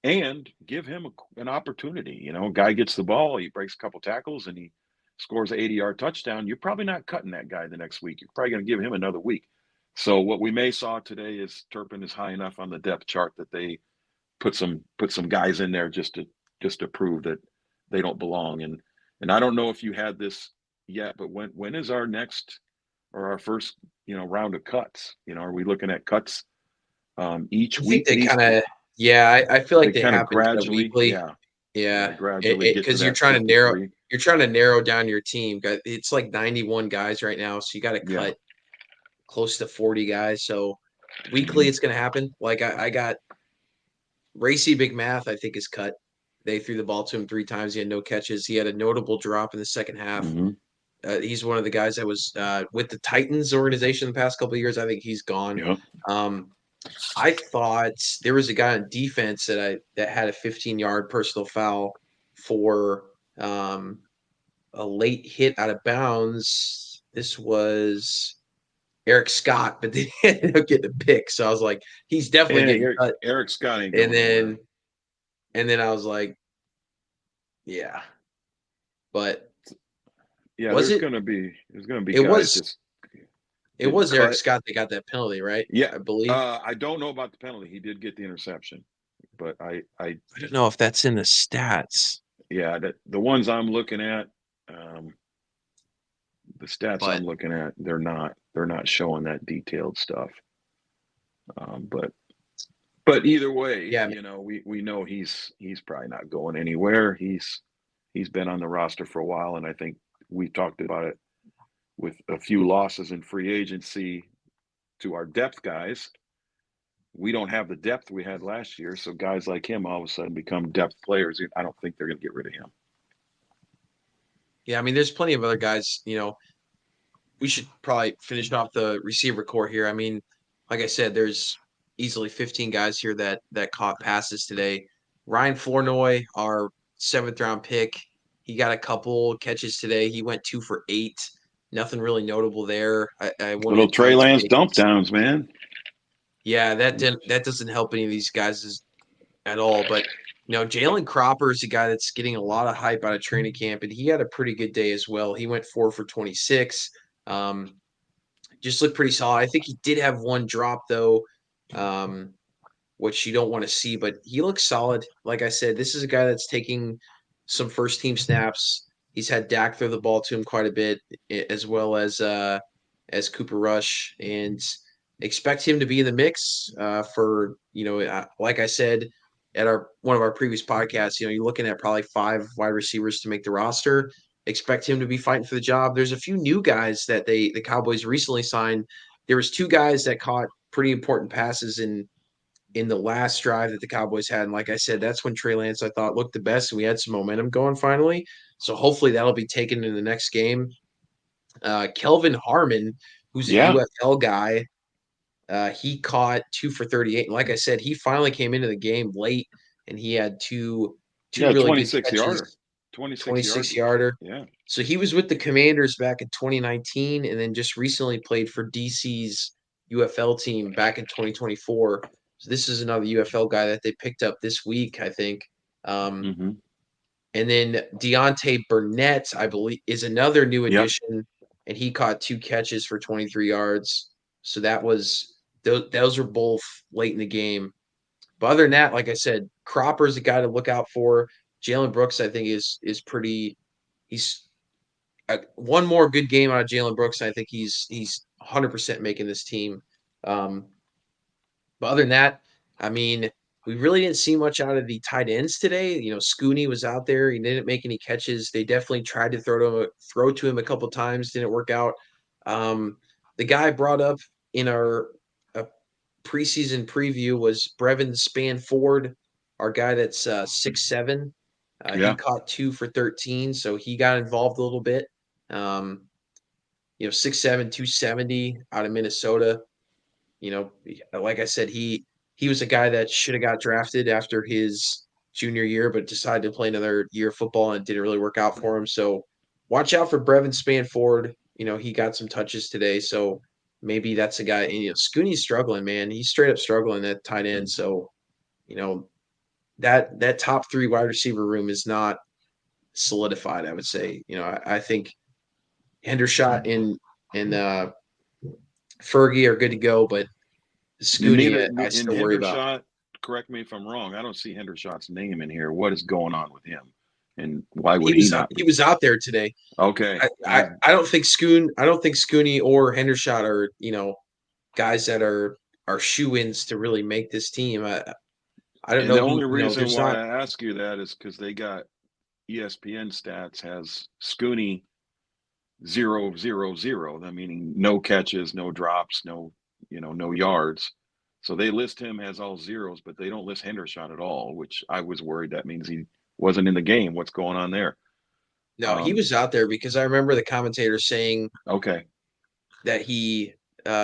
and give him an opportunity. You know, guy gets the ball, he breaks a couple tackles, and he scores an 80-yard touchdown. You're probably not cutting that guy the next week. You're probably going to give him another week. So what we may saw today is Turpin is high enough on the depth chart that they put some guys in there just to prove that they don't belong. And I don't know if you had this yet, but when is our next or our first round of cuts? Are we looking at cuts each I week? think they kind of I feel like they kind of happen kind of gradually, weekly. Yeah, gradually get to because that you're trying 53. to narrow down your team. It's like 91 guys right now, so you got to cut close to 40 guys. So weekly, it's going to happen. Like I got Racy Big Math, I think is cut. They threw the ball to him 3 times. He had no catches. He had a notable drop in the second half. He's one of the guys that was with the Titans organization the past couple of years. I think he's gone. Yep. I thought there was a guy on defense that had a 15-yard personal foul for a late hit out of bounds. This was Eric Scott, but they ended up getting a pick. So I was like, he's definitely getting cut. Eric Scott ain't going and then I was like, yeah. But there's gonna be it guys was Eric Scott that got that penalty, right? Yeah, I believe. I don't know about the penalty. He did get the interception, but I don't know if that's in the stats. Yeah, the ones I'm looking at, the stats I'm looking at, they're not showing that detailed stuff. But either way, we know he's probably not going anywhere. He's been on the roster for a while, and I think we talked about it with a few losses in free agency to our depth guys. We don't have the depth we had last year, so guys like him all of a sudden become depth players. I don't think they're going to get rid of him. Yeah, I mean, there's plenty of other guys. We should probably finish off the receiver core here. I mean, like I said, there's easily 15 guys here that caught passes today. Ryan Flournoy, our 7th-round pick, he got a couple catches today. He went 2 for 8. Nothing really notable there. Little Trey Lance dump downs, man. Yeah, that doesn't help any of these guys at all. But Jalen Cropper is a guy that's getting a lot of hype out of training camp, and he had a pretty good day as well. He went 4 for 26. Just looked pretty solid. I think he did have one drop though, which you don't want to see, but he looks solid. Like I said, this is a guy that's taking some first team snaps. He's had Dak throw the ball to him quite a bit, as well as Cooper Rush, and expect him to be in the mix for like I said at one of our previous podcasts. You're looking at probably 5 wide receivers to make the roster. Expect him to be fighting for the job. There's a few new guys that the Cowboys recently signed. There was 2 guys that caught pretty important passes in the last drive that the Cowboys had. And like I said, that's when Trey Lance, I thought, looked the best, and we had some momentum going finally. So hopefully that'll be taken in the next game. Kelvin Harmon, who's a UFL guy, he caught 2 for 38. And like I said, he finally came into the game late, and he had two really good catches. 26-yarder. Yeah. So he was with the Commanders back in 2019, and then just recently played for DC's UFL team back in 2024. So this is another UFL guy that they picked up this week, I think. And And then Deontay Burnett, I believe, is another new addition, and he caught 2 catches for 23 yards. So those are both late in the game. But other than that, like I said, Cropper's a guy to look out for. Jalen Brooks, I think, is pretty. He's one more good game out of Jalen Brooks. I think he's 100% making this team. But other than that, I mean, we really didn't see much out of the tight ends today. Scooney was out there. He didn't make any catches. They definitely tried to throw to him a couple times. Didn't work out. The guy brought up in our preseason preview was Brevin Spanford, our guy that's 6'7". He caught 2 for 13, so he got involved a little bit. 6'7", 270 out of Minnesota. Like I said, he was a guy that should have got drafted after his junior year, but decided to play another year of football and it didn't really work out for him. So watch out for Brevin Spanford. He got some touches today, so maybe that's a guy. And, Scooney's struggling, man. He's straight up struggling at tight end. So, that top 3 wide receiver room is not solidified, I would say. I think Hendershot and Fergie are good to go, but Scooney, I still worry about. Correct me if I'm wrong. I don't see Hendershot's name in here. What is going on with him, and why would he not? He was out there today. Okay, I don't think Scooney or Hendershot are guys that are shoe-ins to really make this team. I don't know. The only reason why I ask you that is because they got ESPN stats has Scooney 0-0-0. That meaning no catches, no drops, no yards. So they list him as all zeros, but they don't list Hendershot at all, which I was worried that means he wasn't in the game. What's going on there? No, he was out there because I remember the commentator saying that he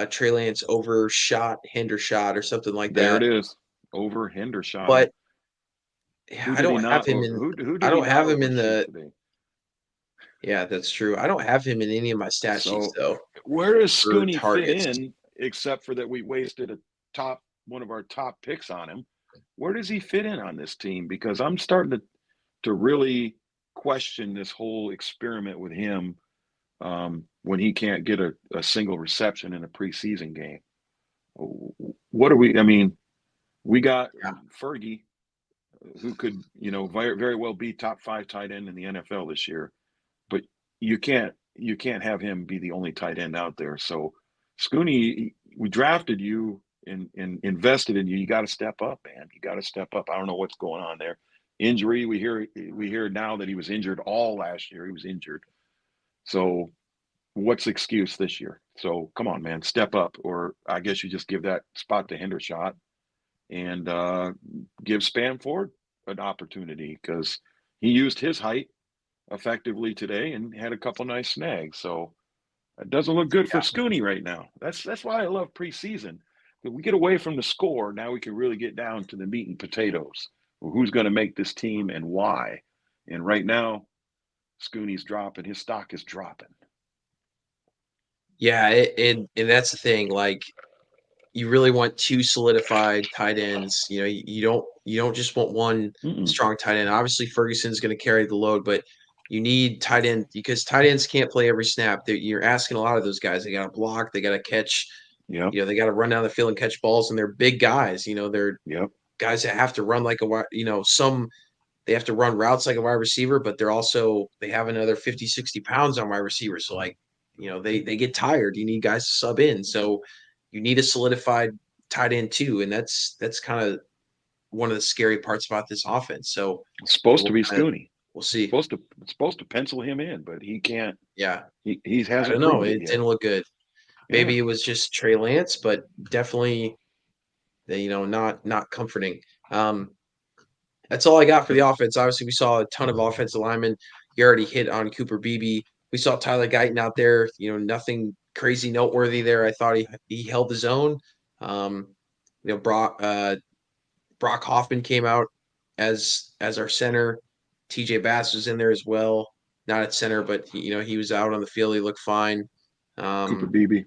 Trey Lance overshot Hendershot or something like that. There it is. Over Hendershot. But I don't have him in I don't have him in the today? Yeah, that's true. I don't have him in any of my stat sheets though. Where does Scooney fit in, except for that we wasted one of our top picks on him? Where does he fit in on this team? Because I'm starting to really question this whole experiment with him when he can't get a single reception in a preseason game. What are we? I mean, we got Fergie, who could very, very well be top 5 tight end in the NFL this year, but you can't have him be the only tight end out there. So Scooney, we drafted you and invested in you. You got to step up, man. You got to step up. I don't know what's going on there. Injury. We hear now that he was injured all last year. He was injured. So what's the excuse this year? So come on, man, step up. Or I guess you just give that spot to Hendershot and give Spanford an opportunity, because he used his height effectively today and had a couple nice snags. So it doesn't look good for Scooney right now. That's why I love preseason. If we get away from the score, now we can really get down to the meat and potatoes. Who's going to make this team and why? And right now, Scooney's dropping. His stock is dropping. Yeah, and that's the thing. Like, you really want 2 solidified tight ends. You don't just want one strong tight end. Obviously, Ferguson's going to carry the load, but you need tight end because tight ends can't play every snap. You're asking a lot of those guys. They got to block. They got to catch. They got to run down the field and catch balls, and they're big guys. They're guys that have to run like they have to run routes like a wide receiver, but they have another 50, 60 pounds on wide receiver. So they get tired. You need guys to sub in. So you need a solidified tight end too. And that's kind of one of the scary parts about this offense. So it's supposed to be Scooney. We'll see. It's supposed to pencil him in, but he can't. Yeah. He hasn't. I don't know. It didn't look good. Maybe it was just Trey Lance, but definitely not comforting. That's all I got for the offense. Obviously, we saw a ton of offensive linemen. You already hit on Cooper Beebe. We saw Tyler Guyton out there. Nothing crazy noteworthy there. I thought he held his own. Brock Hoffman came out as our center. TJ Bass was in there as well. Not at center, but he was out on the field. He looked fine. Cooper Beebe.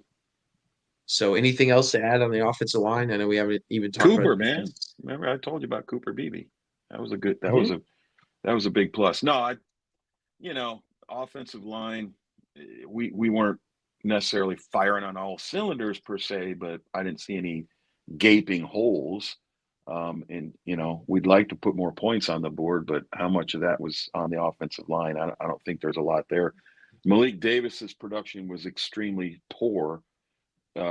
So anything else to add on the offensive line? I know we haven't even talked about Cooper, man. Remember I told you about Cooper Beebe. That was a good. That was that was a big plus. No, offensive line, we weren't necessarily firing on all cylinders per se, but I didn't see any gaping holes. And we'd like to put more points on the board, but how much of that was on the offensive line? I don't think there's a lot there. Malik Davis's production was extremely poor.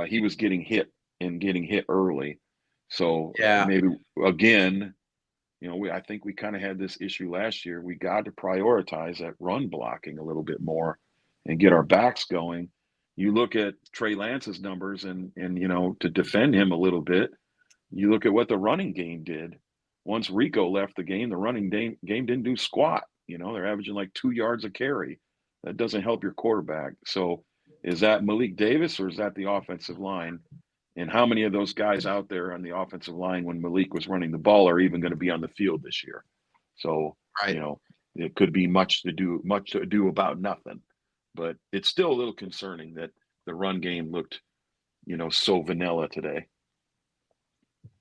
He was getting hit early. So Yeah. maybe again, I think we kind of had this issue last year. We got to prioritize that run blocking a little bit more and get our backs going. You look at Trey Lance's numbers and to defend him a little bit, you look at what the running game did. Once Rico left the game, the running game didn't do squat. They're averaging like 2 yards a carry. That doesn't help your quarterback. So is that Malik Davis or is that the offensive line? And how many of those guys out there on the offensive line when Malik was running the ball are even going to be on the field this year? So, Right. It could be much to do about nothing. But it's still a little concerning that the run game looked, so vanilla today.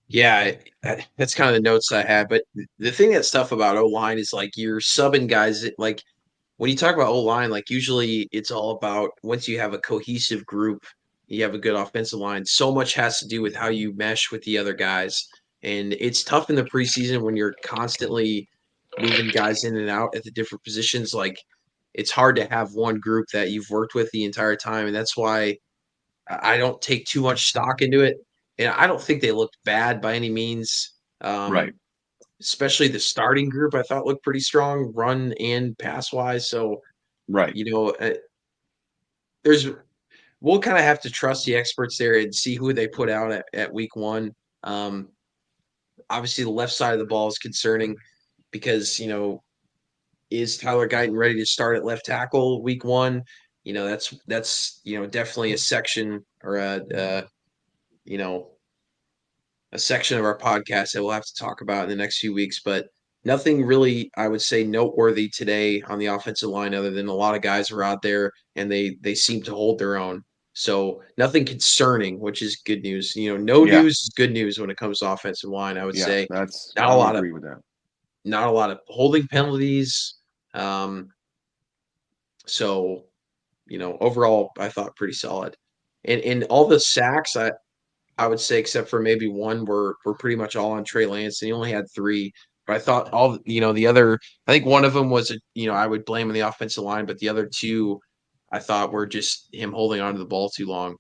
Yeah, that's kind of the notes I had. But the thing that's tough about O-line is like you're subbing guys like when you talk about O-line, like usually it's all about once you have a cohesive group, you have a good offensive line. So much has to do with how you mesh with the other guys. And it's tough in the preseason when you're constantly moving guys in and out at the different positions. Like it's hard to have one group that you've worked with the entire time. And that's why I don't take too much stock into it. And I don't think they looked bad by any means. Right. Especially the starting group, I thought looked pretty strong, run and pass wise. So, Right. we'll kind of have to trust the experts there and see who they put out at week one. Obviously, the left side of the ball is concerning because, is Tyler Guyton ready to start at left tackle week one? That's definitely a section or a section of our podcast that we'll have to talk about in the next few weeks, but nothing really, I would say, noteworthy today on the offensive line other than a lot of guys were out there and they seem to hold their own. So nothing concerning, which is good news. No news is good news when it comes to offensive line, I would say. I agree with that. Not a lot of holding penalties. So, overall, I thought pretty solid. And all the sacks, I would say, except for maybe one, were pretty much all on Trey Lance, and he only had 3. But I thought the other, I think one of them was, I would blame on the offensive line, but the other 2, I thought were just him holding onto the ball too long.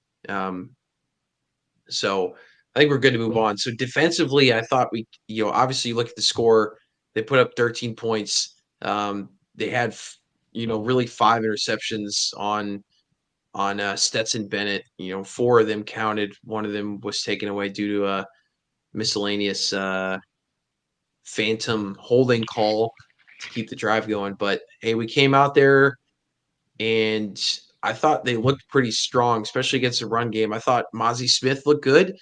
So I think we're good to move on. So defensively, I thought we, obviously you look at the score, they put up 13 points. They had, really 5 interceptions on Stetson Bennett. 4 of them counted. One of them was taken away due to a miscellaneous phantom holding call to keep the drive going. But hey, we came out there and I thought they looked pretty strong, especially against the run game. I thought Mozzie Smith looked good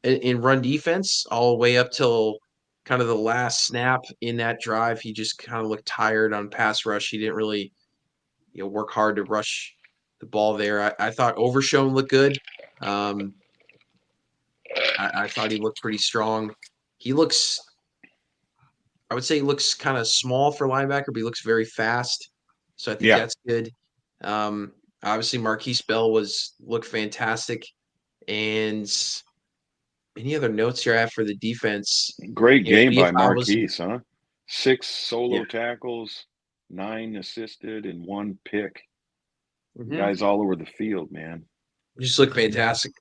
in run defense all the way up till kind of the last snap in that drive. He just kind of looked tired on pass rush. He didn't really work hard to rush the ball there. I thought Overshown looked good. I thought he looked pretty strong. I would say he looks kind of small for linebacker, but he looks very fast. So I think that's good. Obviously, Marquise Bell looked fantastic. And any other notes here I have for the defense? Great game by Marquise, huh? 6 solo tackles, 9 assisted, and 1 pick. Guys all over the field, man. Just looked fantastic.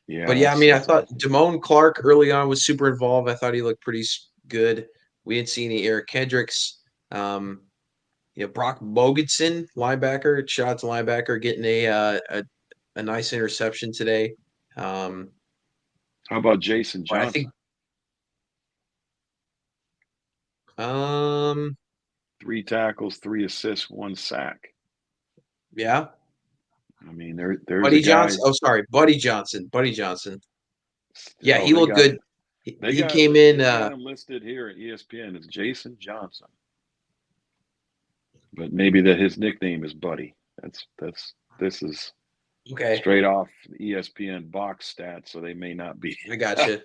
Yeah. But I thought Damone Clark early on was super involved. I thought he looked pretty good. We didn't see any Eric Kendricks. Brock Mogensen, linebacker, shout out to linebacker, getting a nice interception today. How about Jason Johnson? I think 3 tackles, 3 assists, 1 sack. Yeah. I mean, there's Buddy Johnson. Oh, sorry, Buddy Johnson. Yeah, he looked good. He came in. They got him listed here at ESPN as Jason Johnson, but maybe that his nickname is Buddy. This is okay. Straight off ESPN box stats, so they may not be. I gotcha.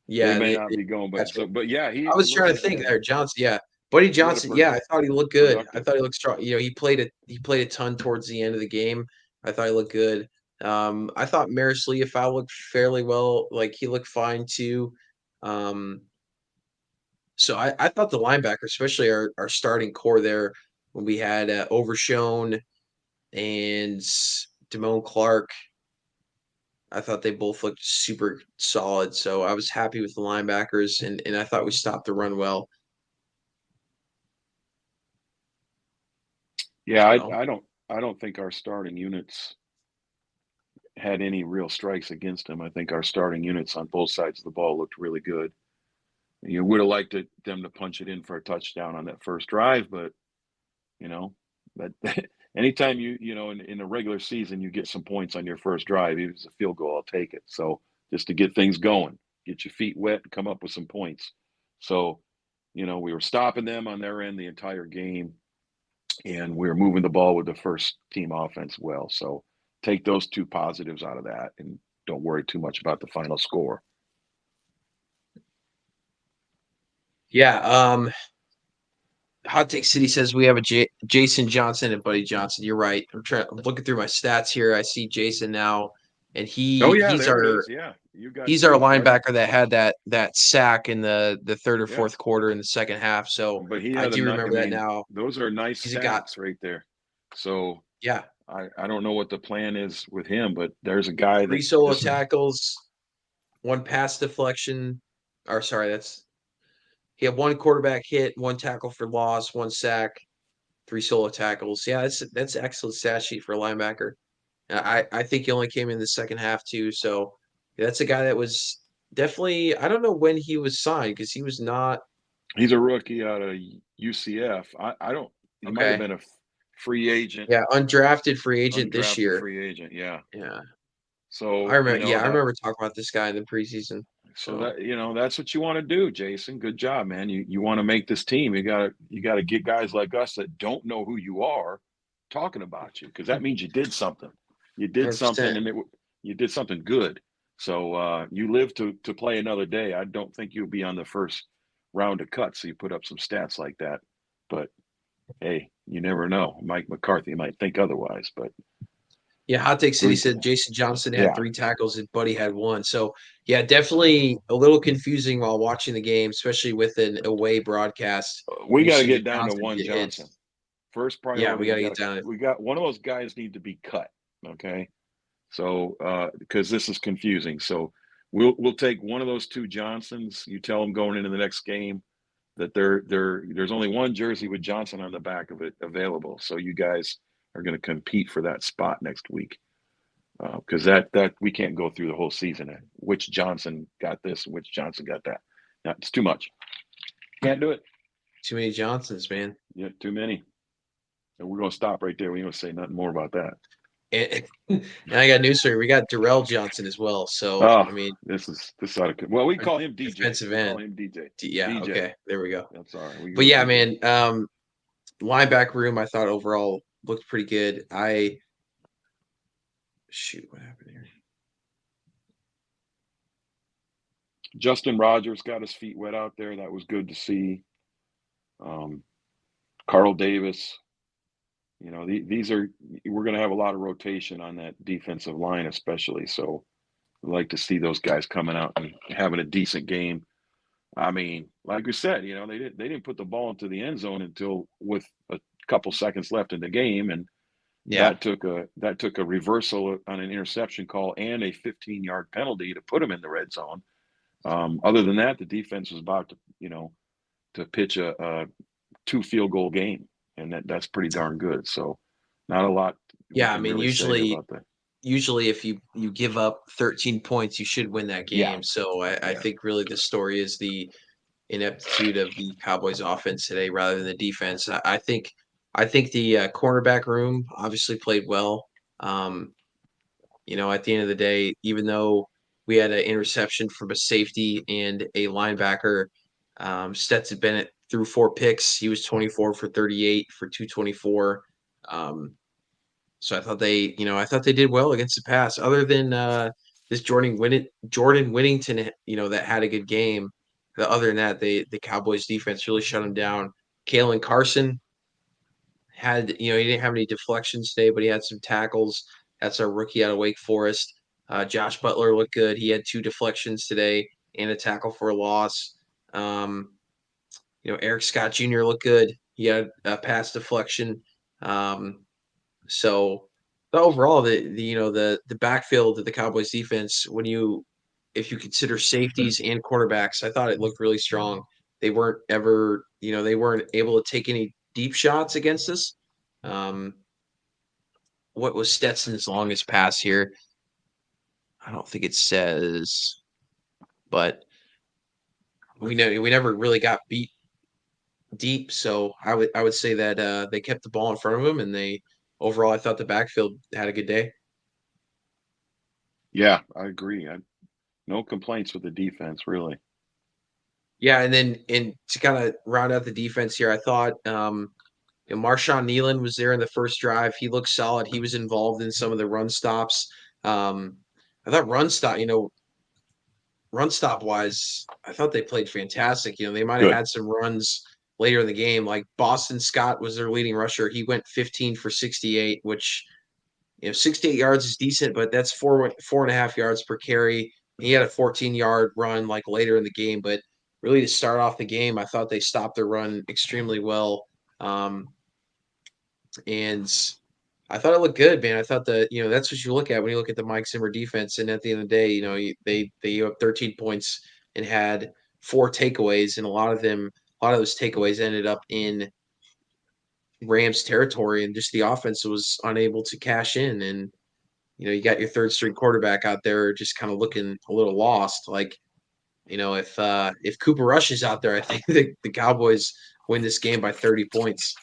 Yeah, they may not be going, but yeah, I was trying to think there, Johnson. Yeah, Buddy Johnson, yeah, I thought he looked good. I productive. thought he looked strong. You know, he played a ton towards the end of the game. I thought he looked good. I thought Maris Leafau looked fairly well. Like he looked fine too. Um, so I thought the linebacker, especially our starting core there, when we had Overshone and Damone Clark, I thought they both looked super solid. So I was happy with the linebackers, and I thought we stopped the run well. Yeah, So, I don't think our starting units had any real strikes against them. I think our starting units on both sides of the ball looked really good. You would have liked them to punch it in for a touchdown on that first drive, but you know that anytime you know in a regular season you get some points on your first drive, even if it's a field goal, I'll take it. So just to get things going, get your feet wet, and come up with some points. So we were stopping them on their end the entire game, and we were moving the ball with the first team offense well. So take those two positives out of that, and don't worry too much about the final score. yeah, Hot Take City says we have a Jason Johnson and Buddy Johnson. You're right. I'm looking through my stats here. I see Jason now, and Oh yeah, he's there it our is. Yeah, you got he's our two, buddy. linebacker that had that sack in the third or Yeah, fourth quarter in the second half. So but he I had do remember that now. those are nice He's a guy. stats right there. So Yeah, I don't know what the plan is with him, but there's a guy that 3 solo this is tackles, 1 pass deflection. Or sorry, he had 1 quarterback hit, 1 tackle for loss, 1 sack, 3 solo tackles. Yeah, that's an excellent stat sheet for a linebacker. I think he only came in the second half too. So yeah, that's a guy that was definitely. I don't know when he was signed because he was not he's a rookie out of UCF. I don't he might have okay. been a free agent, Yeah, undrafted free agent this undrafted year. free agent. Yeah. Yeah, I So, remember. Yeah, I remember talking about this guy in the preseason. So that that's what you want to do, Jason. Good job, man. You want to make this team. You gotta get guys like us that don't know who you are talking about you, because that means you did something. You did something, 100%. and you did something good. So you live to play another day. I don't think you'll be on the first round of cuts. So you put up some stats like that, but hey, you never know. Mike McCarthy might think otherwise, but Yeah, Hot Take City three, said Jason Johnson had yeah, 3 tackles and Buddy had 1. So yeah, definitely a little confusing while watching the game, especially with an away broadcast. we You got to see get the down to Johnson one get hits. Johnson. First Yeah, we priority, got to get down. we got one of those guys need to be cut. Okay, so because this is confusing, so we'll take one of those two Johnsons. You tell them going into the next game that there's only one jersey with Johnson on the back of it available. So you guys are going to compete for that spot next week, because that we can't go through the whole season. Which Johnson got this, and which Johnson got that. It's too much. Can't do it. Too many Johnsons, man. Yeah, too many. And we're going to stop right there. We ain't going to say nothing more about that. And I got news for you. We got Darrell Johnson as well. So Oh, I mean, this ought to. Well, we call him DJ. defensive We call end. him DJ. Yeah. DJ. Okay. There we go. That's all right. We But go yeah, DJ. man. Linebacker room, I thought overall looked pretty good. Shoot, what happened here? Justin Rogers got his feet wet out there. That was good to see. Carl Davis. These are we're going to have a lot of rotation on that defensive line, especially. So I'd like to see those guys coming out and having a decent game. I mean, like we said, they didn't put the ball into the end zone until with a couple seconds left in the game, and Yeah. that took a reversal on an interception call and a 15-yard penalty to put them in the red zone. Other than that, the defense was about to pitch a 2 field goal game, and that's pretty darn good. So not a lot. Yeah, I mean, really say about that. usually if you give up 13 points, you should win that game. Yeah. So I think really the story is the ineptitude of the Cowboys offense today rather than the defense. I think the cornerback room obviously played well. At the end of the day, even though we had an interception from a safety and a linebacker, Stetson Bennett threw 4 picks. He was 24 for 38 for 224. So I thought they did well against the pass. Other than this Jordan Whittington, that had a good game. Other than that, the Cowboys defense really shut him down. Kalen Carson had, he didn't have any deflections today, but he had some tackles. That's our rookie out of Wake Forest. Josh Butler looked good. He had 2 deflections today and a tackle for a loss. Eric Scott Jr. looked good. He had a pass deflection. So overall, the backfield of the Cowboys defense, if you consider safeties and cornerbacks, I thought it looked really strong. They weren't able to take any deep shots against us. What was Stetson's longest pass here? I don't think it says, but we never really got beat deep. So I would say that they kept the ball in front of them, and overall I thought the backfield had a good day. Yeah, I agree. No complaints with the defense, really. Yeah, and to kind of round out the defense here, I thought Marshawn Nealon was there in the first drive. He looked solid. He was involved in some of the run stops. I thought run stop wise, I thought they played fantastic. They might have had some runs later in the game. Like Boston Scott was their leading rusher. He went 15 for 68, which 68 yards is decent, but that's 4.5 yards per carry. He had a 14-yard run like later in the game, but really to start off the game, I thought they stopped their run extremely well. And I thought it looked good, man. I thought that's what you look at when you look at the Mike Zimmer defense. And at the end of the day, they gave up 13 points and had 4 takeaways, and a lot of those takeaways ended up in Rams territory, and just the offense was unable to cash in. And you got your third string quarterback out there just kind of looking a little lost. Like, if Cooper Rush is out there, I think the Cowboys win this game by 30 points.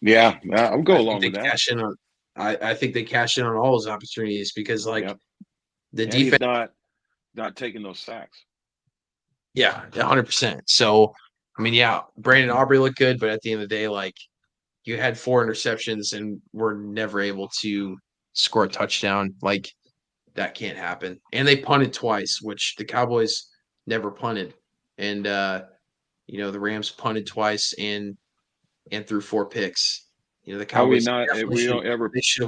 Yeah, I'll go along with that. I think they cash in on all those opportunities because the defense, he's not taking those sacks. Yeah, 100%. So, Brandon Aubrey looked good, but at the end of the day, you had 4 interceptions and were never able to score a touchdown. That can't happen. And they punted twice, which the Cowboys never punted. And the Rams punted twice and threw 4 picks. The Cowboys they definitely should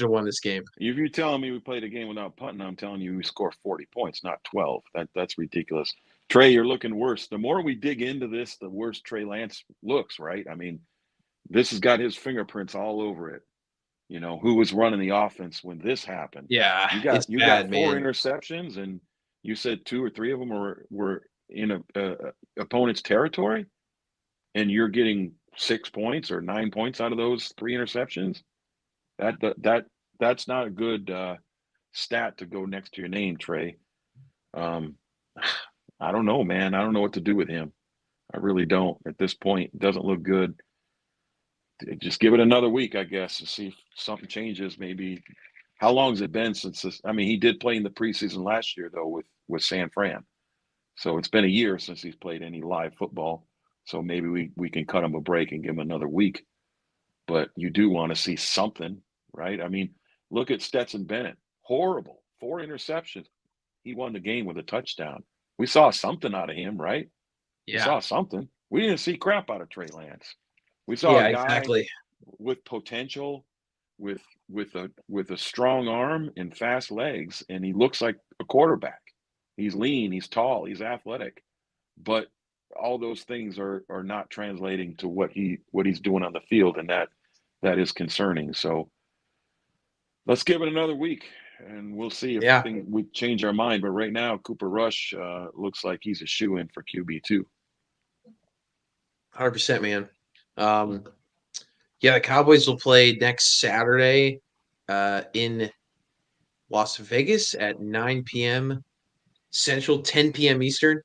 have won this game. If you're telling me we played a game without punting, I'm telling you we scored 40 points, not 12. That's ridiculous. Trey, you're looking worse. The more we dig into this, the worse Trey Lance looks, right? This has got his fingerprints all over it. Who was running the offense when this happened? Yeah, you got 4 man. interceptions, and you said 2 or 3 of them were in opponent's territory, and you're getting 6 points or 9 points out of those 3 interceptions. That's not a good stat to go next to your name, Trey. I don't know, man. I don't know what to do with him. I really don't. At this point, it doesn't look good. Just give it another week, I guess, to see if something changes. Maybe. How long has it been since this? He did play in the preseason last year, though, with San Fran. So it's been a year since he's played any live football. So maybe we can cut him a break and give him another week. But you do want to see something, right? Look at Stetson Bennett. Horrible. 4 interceptions. He won the game with a touchdown. We saw something out of him, right? Yeah. We saw something. We didn't see crap out of Trey Lance. We saw a guy with potential, with a strong arm and fast legs, and he looks like a quarterback. He's lean, he's tall, he's athletic, but all those things are not translating to what he's doing on the field, and that is concerning. So let's give it another week, and we'll see if we change our mind. But right now, Cooper Rush looks like he's a shoo-in for QB2. 100%, man. The Cowboys will play next Saturday in Las Vegas at 9 p.m. Central, 10 p.m. Eastern.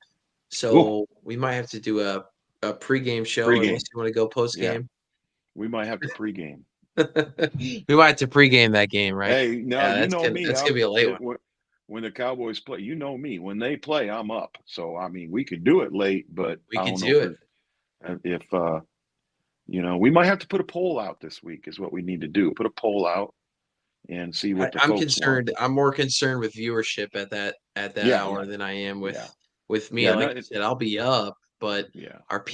So we might have to do a pregame show unless you want to go postgame. Yeah. We might have to pregame. We might have to pregame that game, right? Hey, no, you know me. That's going to be a late one. When the Cowboys play, you know me. When they play, I'm up. So, we could do it late, but we can do it. If we might have to put a poll out this week is what we need to do. Put a poll out and see what the folks want. I'm more concerned with viewership at that hour than I am with me. Like I said, I'll be up, but our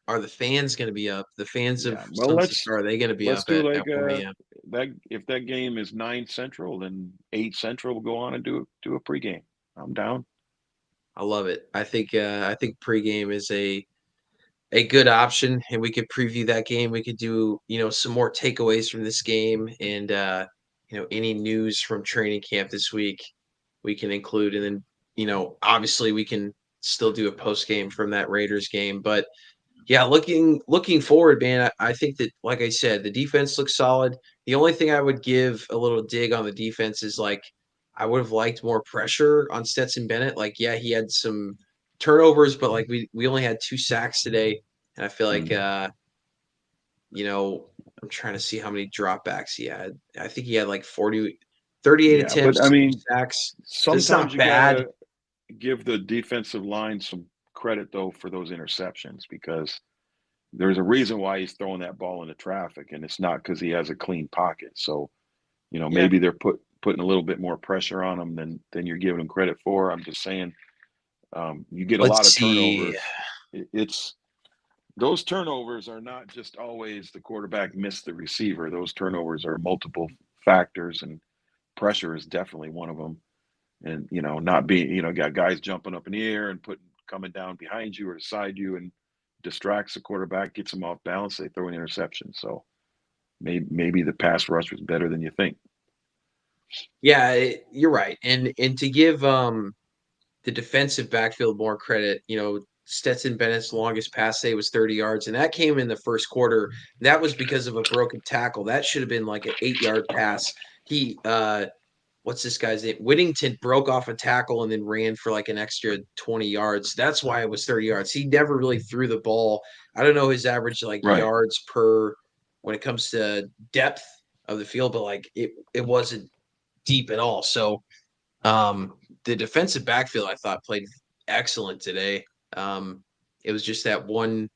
are the fans going to be up? The fans of Well, Sons of the Star, are they going to be let's up do at like 1 a.m.? that. If that game is 9 Central, then 8 Central will go on and do a pregame. I'm down. I love it. I think pregame is a good option, and we could preview that game. We could do, some more takeaways from this game, and any news from training camp this week we can include, and then obviously we can still do a post game from that Raiders game. But yeah, looking forward, man. I think that, like I said, the defense looks solid. The only thing I would give a little dig on the defense is, like, I would have liked more pressure on Stetson Bennett. Like, yeah, he had some turnovers, but like we only had 2 sacks today, and I feel like I'm trying to see how many dropbacks he had. I think he had like 38 Yeah, but I attempts, 2 mean, sacks. So it's sometimes not you bad. gotta give the defensive line some credit though for those interceptions, because there's a reason why he's throwing that ball into traffic, and it's not because he has a clean pocket. So, Yeah. maybe they're putting a little bit more pressure on him than you're giving him credit for. I'm just saying, you get a Let's lot of see. turnovers. It's those turnovers are not just always the quarterback missed the receiver. Those turnovers are multiple factors, and pressure is definitely one of them. And not being, got guys jumping up in the air and coming down behind you or beside you, and distracts the quarterback, gets them off balance. They throw an interception. So maybe the pass rush was better than you think. Yeah, you're right. And to give the defensive backfield more credit, Stetson Bennett's longest pass day was 30 yards, and that came in the first quarter. That was because of a broken tackle. That should have been like an 8-yard pass. He what's this guy's name? Whittington broke off a tackle and then ran for like an extra 20 yards. That's why it was 30 yards. He never really threw the ball. I don't know his average like Right. yards per when it comes to depth of the field, but like it wasn't deep at all. So the defensive backfield I thought played excellent today. It was just that one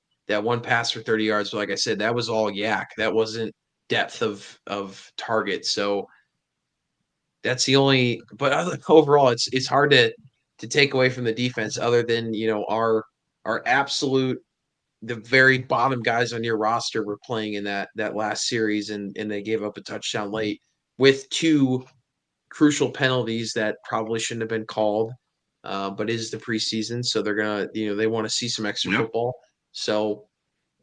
pass for 30 yards. But like I said, that was all yak. That wasn't depth of target. So that's the only. But overall, it's hard to take away from the defense, other than our absolute the very bottom guys on your roster were playing in that last series, and they gave up a touchdown late with 2 crucial penalties that probably shouldn't have been called. But it is the preseason, so they're gonna, they want to see some extra football. So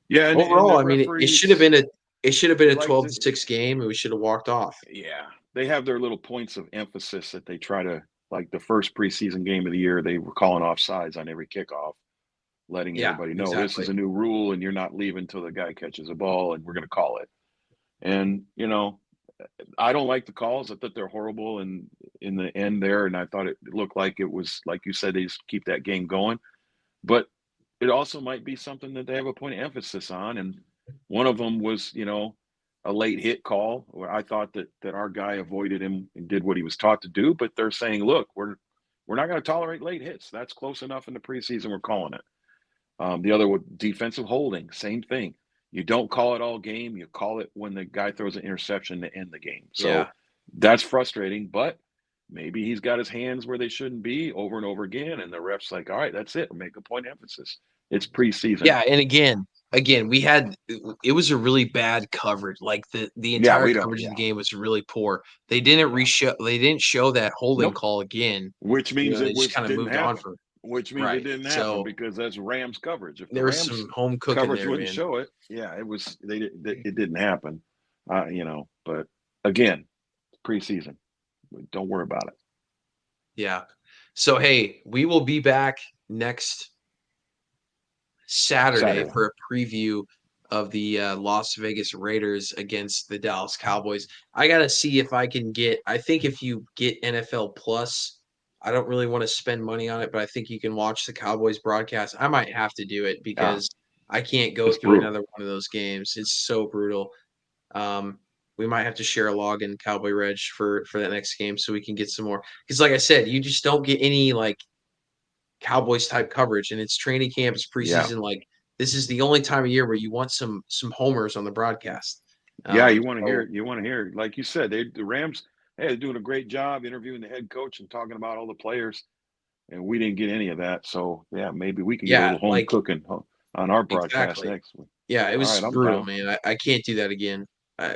Yeah, and overall, the I mean, it should have referees, been a they like 12-6 game, and we should have walked off. yeah, they have their little points of emphasis that they try to, like the first preseason game of the year, they were calling offsides on every kickoff, letting Yeah, everybody know this is exactly. a new rule and you're not leaving until the guy catches a ball, and we're going to call it. And I don't like the calls. I thought they're horrible in the end there, and I thought it looked like it was, like you said, they just keep that game going. But it also might be something that they have a point of emphasis on, and one of them was, a late hit call where I thought that our guy avoided him and did what he was taught to do. But they're saying, look, we're not going to tolerate late hits. That's close enough in the preseason. We're calling it. The other one, defensive holding, same thing. You don't call it all game. You call it when the guy throws an interception to end the game. So Yeah. that's frustrating, but maybe he's got his hands where they shouldn't be over and over again. And the ref's like, all right, that's it. We'll make a point of emphasis. It's preseason. Yeah, and again, we had it was a really bad coverage. Like the entire coverage of the game was really poor. They didn't show that holding Nope. call again. Which means They it just kind of didn't moved on happen. from Which means right. it didn't happen So because that's Rams coverage. If the there was Rams some home cooking coverage there, wouldn't man. show it, yeah, it didn't happen. But again, preseason. Don't worry about it. Yeah. So hey, we will be back next Saturday for a preview of the Las Vegas Raiders against the Dallas Cowboys. I got to see if I can get, I think if you get NFL Plus, I don't really want to spend money on it, but I think you can watch the Cowboys broadcast. I might have to do it because I can't go through brutal. another one of those games. It's so brutal. We might have to share a login, Cowboy Reg, for that next game so we can get some more. Because like I said, you just don't get any like Cowboys type coverage, and it's training camp, it's preseason. Yeah. Like this is the only time of year where you want some homers on the broadcast. Yeah, you want to hear it. You want to hear it. Like you said, the Rams, hey, they're doing a great job interviewing the head coach and talking about all the players, and we didn't get any of that. So yeah, maybe we can get a little home cooking, on our broadcast Exactly. next week. Yeah, it All was right, I'm brutal, down. man. I can't do that again.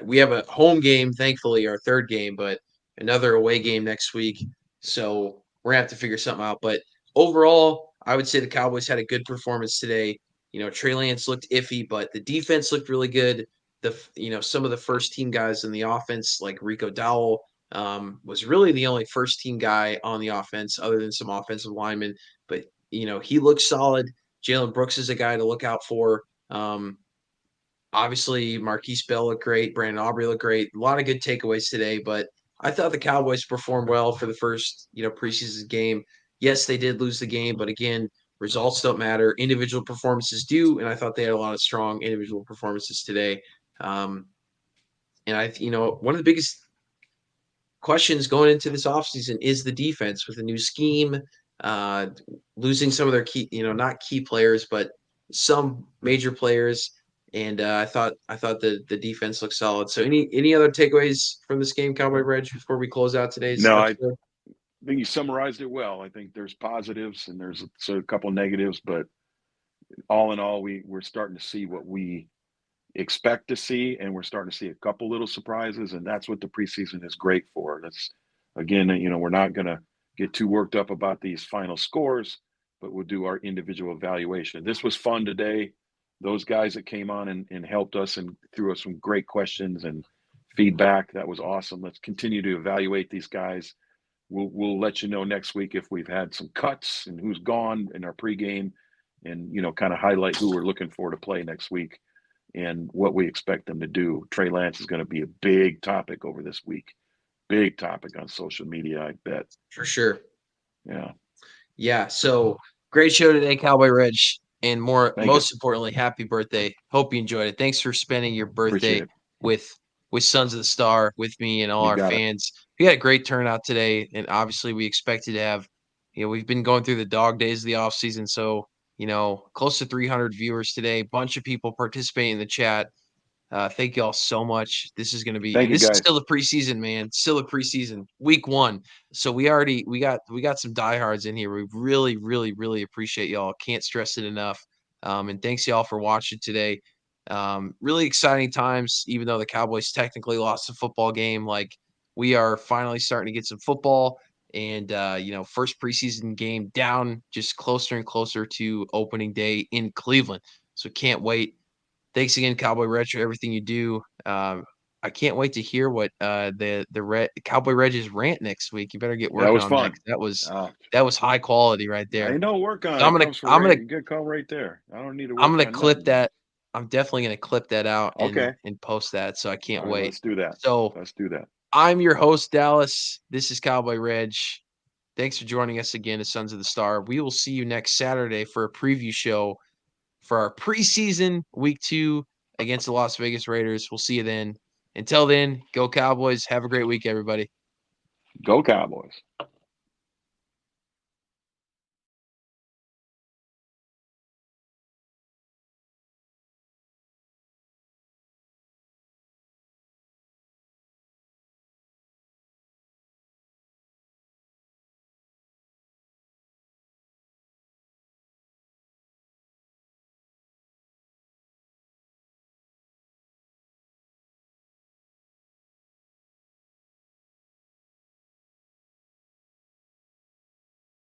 We have a home game, thankfully, our third game, but another away game next week. So we're gonna have to figure something out. But overall, I would say the Cowboys had a good performance today. Trey Lance looked iffy, but the defense looked really good. Some of the first team guys in the offense, like Rico Dowell, was really the only first team guy on the offense, other than some offensive linemen. But he looked solid. Jalen Brooks is a guy to look out for. Obviously, Marquise Bell looked great. Brandon Aubrey looked great. A lot of good takeaways today, but I thought the Cowboys performed well for the first, preseason game. Yes, they did lose the game, but again, results don't matter. Individual performances do, and I thought they had a lot of strong individual performances today. One of the biggest questions going into this offseason is the defense with a new scheme, uh, losing some of their key, not key players, but some major players. And I thought the defense looked solid. So any other takeaways from this game, Cowboy Reg, before we close out today's No, I episode? think you summarized it well. I think there's positives and there's a couple negatives, but all in all, we're starting to see what we expect to see, and we're starting to see a couple little surprises, and that's what the preseason is great for. That's again, we're not going to get too worked up about these final scores, but we'll do our individual evaluation. This was fun today. Those guys that came on and helped us and threw us some great questions and feedback, that was awesome. Let's continue to evaluate these guys. We'll let you know next week if we've had some cuts and who's gone in our pregame, and kind of highlight who we're looking for to play next week and what we expect them to do. Trey Lance is going to be a big topic over this week. Big topic on social media, I bet. For sure. Yeah. Yeah. So great show today, Cowboy Reg. And Thank you. most importantly, happy birthday. Hope you enjoyed it. Thanks for spending your Appreciate birthday it. with Sons of the Star, with me and all You our got it. fans. We had a great turnout today, and obviously we expected to have, we've been going through the dog days of the off season, so close to 300 viewers today. Bunch of people participating in the chat. Thank you all so much. This is going to be, Thank and you, this is guys. still the preseason, man. Still the preseason, week 1. So we got some diehards in here. We really, really, really appreciate y'all. Can't stress it enough. And thanks y'all for watching today. Really exciting times. Even though the Cowboys technically lost the football game, like we are finally starting to get some football. And first preseason game down, just closer and closer to opening day in Cleveland. So can't wait. Thanks again, Cowboy Retro, everything you do. I can't wait to hear what the Cowboy Reg's rant next week. You better get That working was on that. fun. 'Cause that was high quality right I there. know work on So it comes from I'm gonna right. You get call right there. I don't need to I'm work gonna on clip nothing. that. I'm definitely gonna clip that out and Okay. post that. So I can't All right. wait. Let's do that. So Let's do that. I'm your host, Dallas. This is Cowboy Reg. Thanks for joining us again as Sons of the Star. We will see you next Saturday for a preview show for our preseason week 2 against the Las Vegas Raiders. We'll see you then. Until then, go Cowboys. Have a great week, everybody. Go Cowboys.